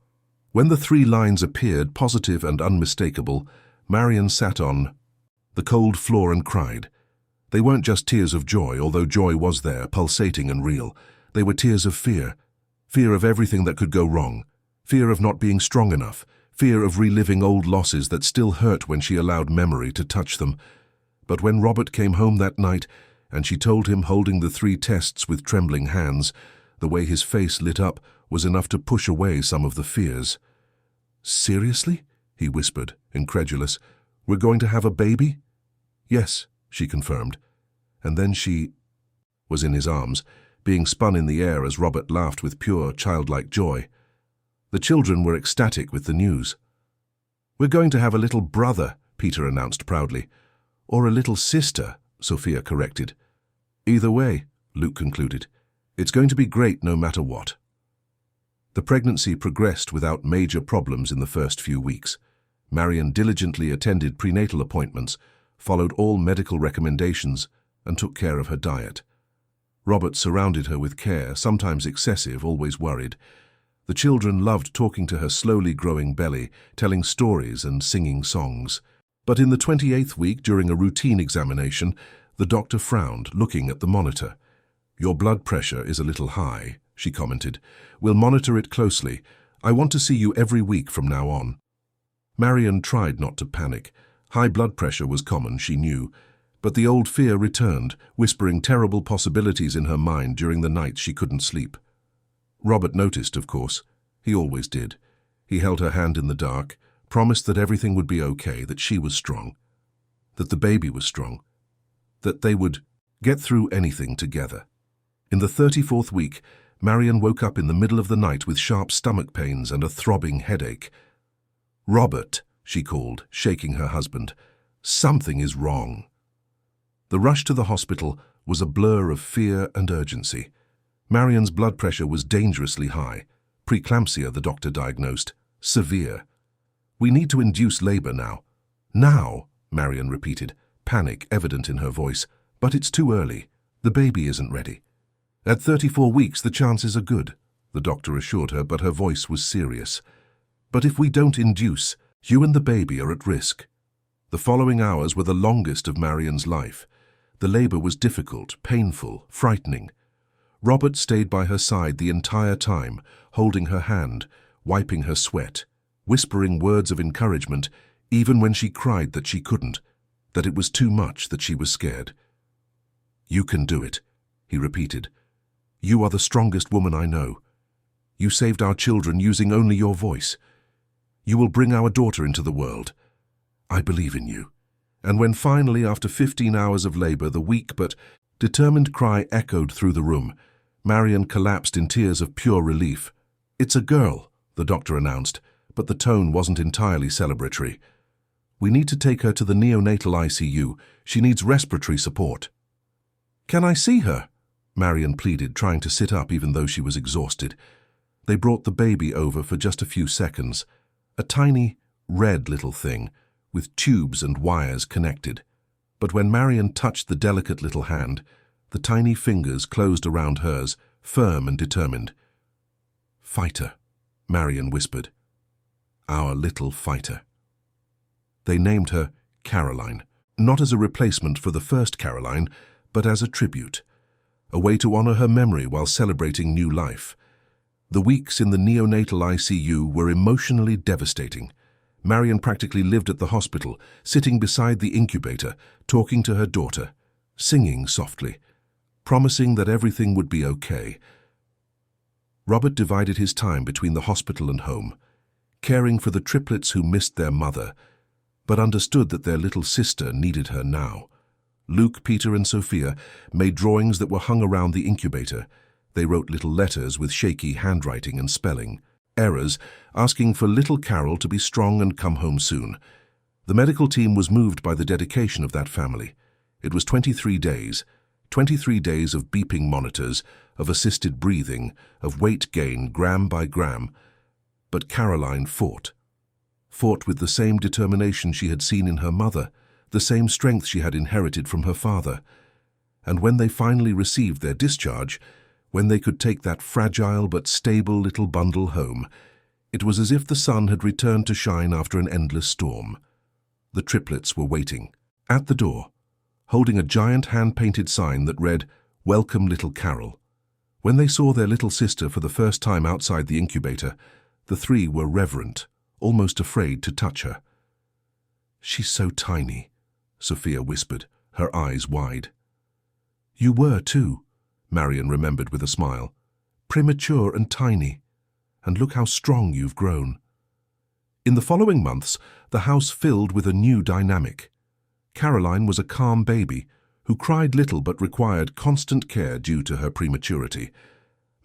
When the 3 lines appeared, positive and unmistakable, Marion sat on the cold floor and cried. They weren't just tears of joy, although joy was there, pulsating and real. They were tears of fear. Fear of everything that could go wrong. Fear of not being strong enough. Fear of reliving old losses that still hurt when she allowed memory to touch them. But when Robert came home that night, and she told him, holding the 3 tests with trembling hands, the way his face lit up was enough to push away some of the fears. "Seriously?" he whispered, incredulous. "We're going to have a baby?" "Yes," she confirmed. And then she was in his arms, being spun in the air as Robert laughed with pure, childlike joy. The children were ecstatic with the news. "We're going to have a little brother," Peter announced proudly. "Or a little sister," Sophia corrected. "Either way," Luke concluded, "it's going to be great no matter what." The pregnancy progressed without major problems in the first few weeks. Marion diligently attended prenatal appointments, followed all medical recommendations, and took care of her diet. Robert surrounded her with care, sometimes excessive, always worried. The children loved talking to her slowly growing belly, telling stories and singing songs. But in the 28th week, during a routine examination, the doctor frowned, looking at the monitor. "Your blood pressure is a little high," she commented. "We'll monitor it closely. I want to see you every week from now on." Marion tried not to panic. High blood pressure was common, she knew. But the old fear returned, whispering terrible possibilities in her mind during the nights she couldn't sleep. Robert noticed, of course. He always did. He held her hand in the dark, promised that everything would be okay, that she was strong, that the baby was strong, that they would get through anything together. In the 34th week, Marion woke up in the middle of the night with sharp stomach pains and a throbbing headache. "Robert," she called, shaking her husband. "Something is wrong." The rush to the hospital was a blur of fear and urgency. Marion's blood pressure was dangerously high. Preeclampsia, the doctor diagnosed. Severe. "We need to induce labor now." "Now," Marion repeated, panic evident in her voice. "But it's too early. The baby isn't ready." "At 34 weeks, the chances are good," the doctor assured her, but her voice was serious. "But if we don't induce, you and the baby are at risk." The following hours were the longest of Marion's life. The labor was difficult, painful, frightening. Robert stayed by her side the entire time, holding her hand, wiping her sweat, whispering words of encouragement, even when she cried that she couldn't, that it was too much, that she was scared. "You can do it," he repeated. "You are the strongest woman I know. You saved our children using only your voice. You will bring our daughter into the world. I believe in you." And when finally, after 15 hours of labor, the weak but determined cry echoed through the room, Marion collapsed in tears of pure relief. "It's a girl," the doctor announced, but the tone wasn't entirely celebratory. "We need to take her to the neonatal ICU. She needs respiratory support." "Can I see her?" Marion pleaded, trying to sit up even though she was exhausted. They brought the baby over for just a few seconds, a tiny, red little thing, with tubes and wires connected. But when Marion touched the delicate little hand, the tiny fingers closed around hers, firm and determined. "Fighter," Marion whispered. "Our little fighter." They named her Caroline, not as a replacement for the first Caroline, but as a tribute, a way to honor her memory while celebrating new life. The weeks in the neonatal ICU were emotionally devastating. Marion practically lived at the hospital, sitting beside the incubator, talking to her daughter, singing softly, promising that everything would be okay. Robert divided his time between the hospital and home, caring for the triplets who missed their mother, but understood that their little sister needed her now. Luke, Peter, and Sophia made drawings that were hung around the incubator. They wrote little letters with shaky handwriting and spelling errors, asking for little Carol to be strong and come home soon. The medical team was moved by the dedication of that family. It was 23 days of beeping monitors, of assisted breathing, of weight gain gram by gram. But Caroline fought with the same determination she had seen in her mother, the same strength she had inherited from her father. And when they finally received their discharge, when they could take that fragile but stable little bundle home, it was as if the sun had returned to shine after an endless storm. The triplets were waiting, at the door, holding a giant hand-painted sign that read, "Welcome, little Carol." When they saw their little sister for the first time outside the incubator, the three were reverent, almost afraid to touch her. "She's so tiny," Sophia whispered, her eyes wide. "You were too," Marion remembered with a smile. "Premature and tiny. And look how strong you've grown." In the following months, the house filled with a new dynamic. Caroline was a calm baby who cried little but required constant care due to her prematurity.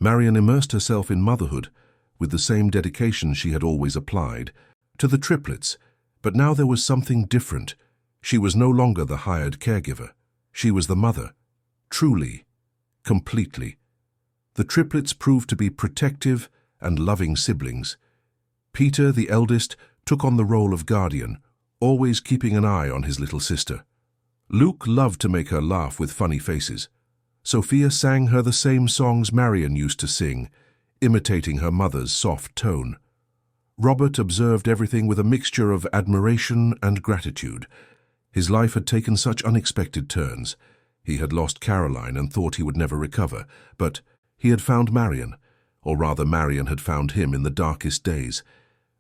Marion immersed herself in motherhood with the same dedication she had always applied to the triplets, but now there was something different. She was no longer the hired caregiver. She was the mother, truly, completely. The triplets proved to be protective and loving siblings. Peter, the eldest, took on the role of guardian, always keeping an eye on his little sister. Luke loved to make her laugh with funny faces. Sophia sang her the same songs Marion used to sing, imitating her mother's soft tone. Robert observed everything with a mixture of admiration and gratitude. His life had taken such unexpected turns. He had lost Caroline and thought he would never recover, but he had found Marion, or rather Marion had found him in the darkest days,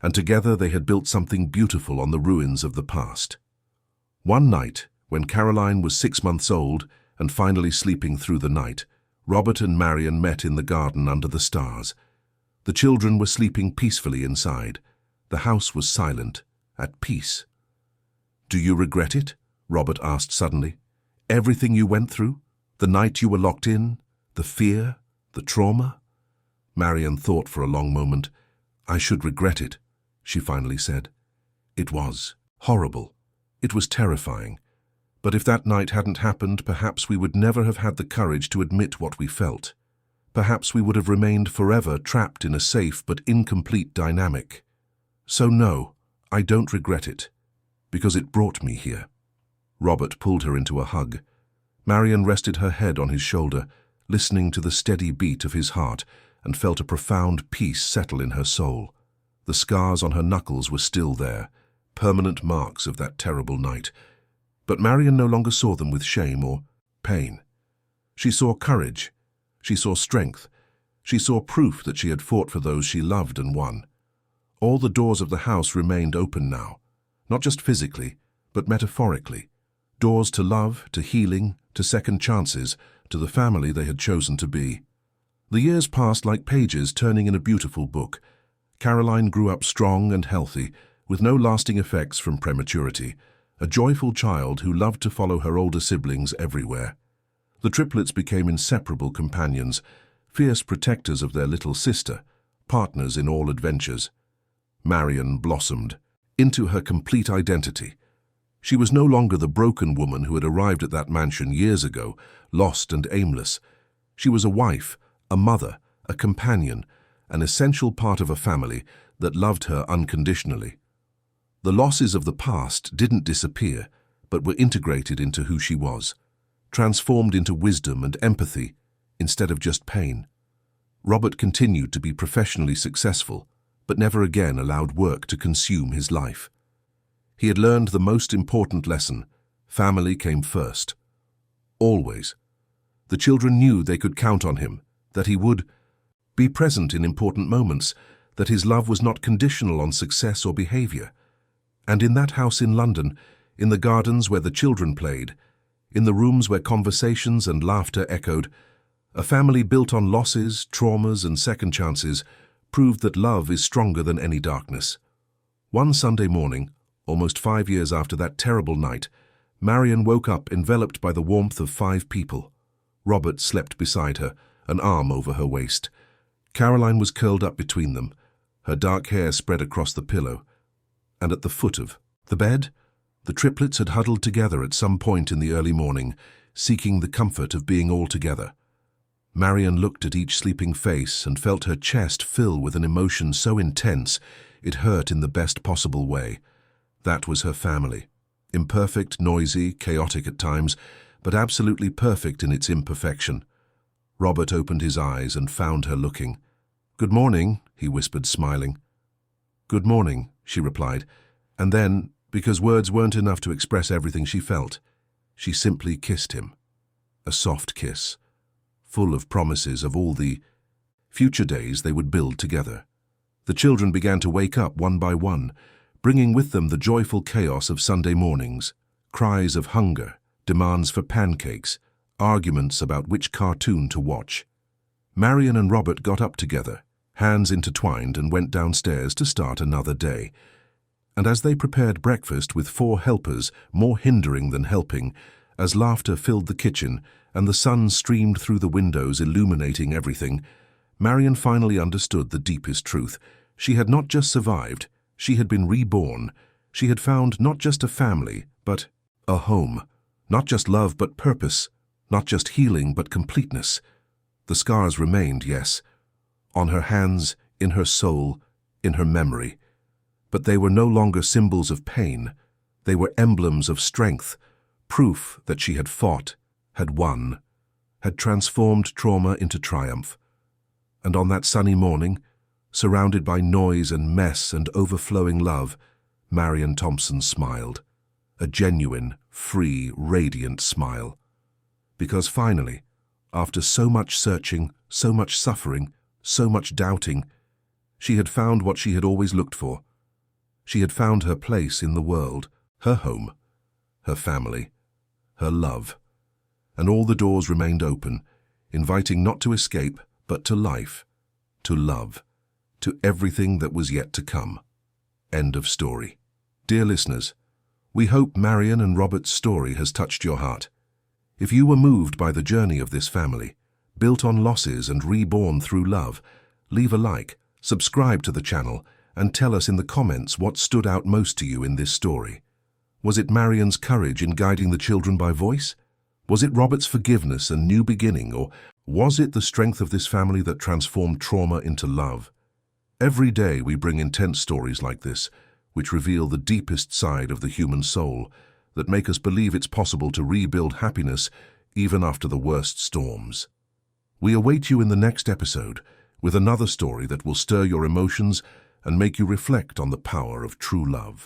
and together they had built something beautiful on the ruins of the past. One night, when Caroline was 6 months old and finally sleeping through the night, Robert and Marion met in the garden under the stars. The children were sleeping peacefully inside. The house was silent, at peace. "Do you regret it?" Robert asked suddenly. "Everything you went through? The night you were locked in? The fear? The trauma?" Marion thought for a long moment. "I should regret it," she finally said. "It was horrible. It was terrifying. But if that night hadn't happened, perhaps we would never have had the courage to admit what we felt. Perhaps we would have remained forever trapped in a safe but incomplete dynamic. So no, I don't regret it, because it brought me here." Robert pulled her into a hug. Marion rested her head on his shoulder, listening to the steady beat of his heart, and felt a profound peace settle in her soul. The scars on her knuckles were still there, permanent marks of that terrible night. But Marion no longer saw them with shame or pain. She saw courage. She saw strength. She saw proof that she had fought for those she loved and won. All the doors of the house remained open now, not just physically, but metaphorically. Doors to love, to healing, to second chances, to the family they had chosen to be. The years passed like pages turning in a beautiful book. Caroline grew up strong and healthy, with no lasting effects from prematurity, a joyful child who loved to follow her older siblings everywhere. The triplets became inseparable companions, fierce protectors of their little sister, partners in all adventures. Marion blossomed into her complete identity. She was no longer the broken woman who had arrived at that mansion years ago, lost and aimless. She was a wife, a mother, a companion, an essential part of a family that loved her unconditionally. The losses of the past didn't disappear, but were integrated into who she was, transformed into wisdom and empathy instead of just pain. Robert continued to be professionally successful, but never again allowed work to consume his life. He had learned the most important lesson: family came first. Always. The children knew they could count on him, that he would be present in important moments, that his love was not conditional on success or behavior. And in that house in London, in the gardens where the children played, in the rooms where conversations and laughter echoed, a family built on losses, traumas, and second chances proved that love is stronger than any darkness. One Sunday morning, almost 5 years after that terrible night, Marion woke up enveloped by the warmth of 5 people. Robert slept beside her, an arm over her waist. Caroline was curled up between them, her dark hair spread across the pillow. And at the foot of the bed, the triplets had huddled together at some point in the early morning, seeking the comfort of being all together. Marion looked at each sleeping face and felt her chest fill with an emotion so intense it hurt in the best possible way. That was her family. Imperfect, noisy, chaotic at times, but absolutely perfect in its imperfection. Robert opened his eyes and found her looking. "Good morning," he whispered, smiling. "Good morning," she replied, and then, because words weren't enough to express everything she felt, she simply kissed him. A soft kiss, full of promises of all the future days they would build together. The children began to wake up one by one, bringing with them the joyful chaos of Sunday mornings, cries of hunger, demands for pancakes, arguments about which cartoon to watch. Marion and Robert got up together, hands intertwined, and went downstairs to start another day. And as they prepared breakfast with 4 helpers, more hindering than helping, as laughter filled the kitchen and the sun streamed through the windows illuminating everything, Marion finally understood the deepest truth. She had not just survived, she had been reborn. She had found not just a family, but a home. Not just love, but purpose. Not just healing, but completeness. The scars remained, yes, on her hands, in her soul, in her memory. But they were no longer symbols of pain. They were emblems of strength, proof that she had fought, had won, had transformed trauma into triumph. And on that sunny morning, surrounded by noise and mess and overflowing love, Marion Thompson smiled. A genuine, free, radiant smile. Because finally, after so much searching, so much suffering, so much doubting, she had found what she had always looked for. She had found her place in the world, her home, her family, her love. And all the doors remained open, inviting not to escape, but to life, to love, to everything that was yet to come. End of story. Dear listeners, we hope Marion and Robert's story has touched your heart. If you were moved by the journey of this family, built on losses and reborn through love, leave a like, subscribe to the channel, and tell us in the comments what stood out most to you in this story. Was it Marion's courage in guiding the children by voice? Was it Robert's forgiveness and new beginning, or was it the strength of this family that transformed trauma into love? Every day we bring intense stories like this, which reveal the deepest side of the human soul, that make us believe it's possible to rebuild happiness even after the worst storms. We await you in the next episode with another story that will stir your emotions and make you reflect on the power of true love.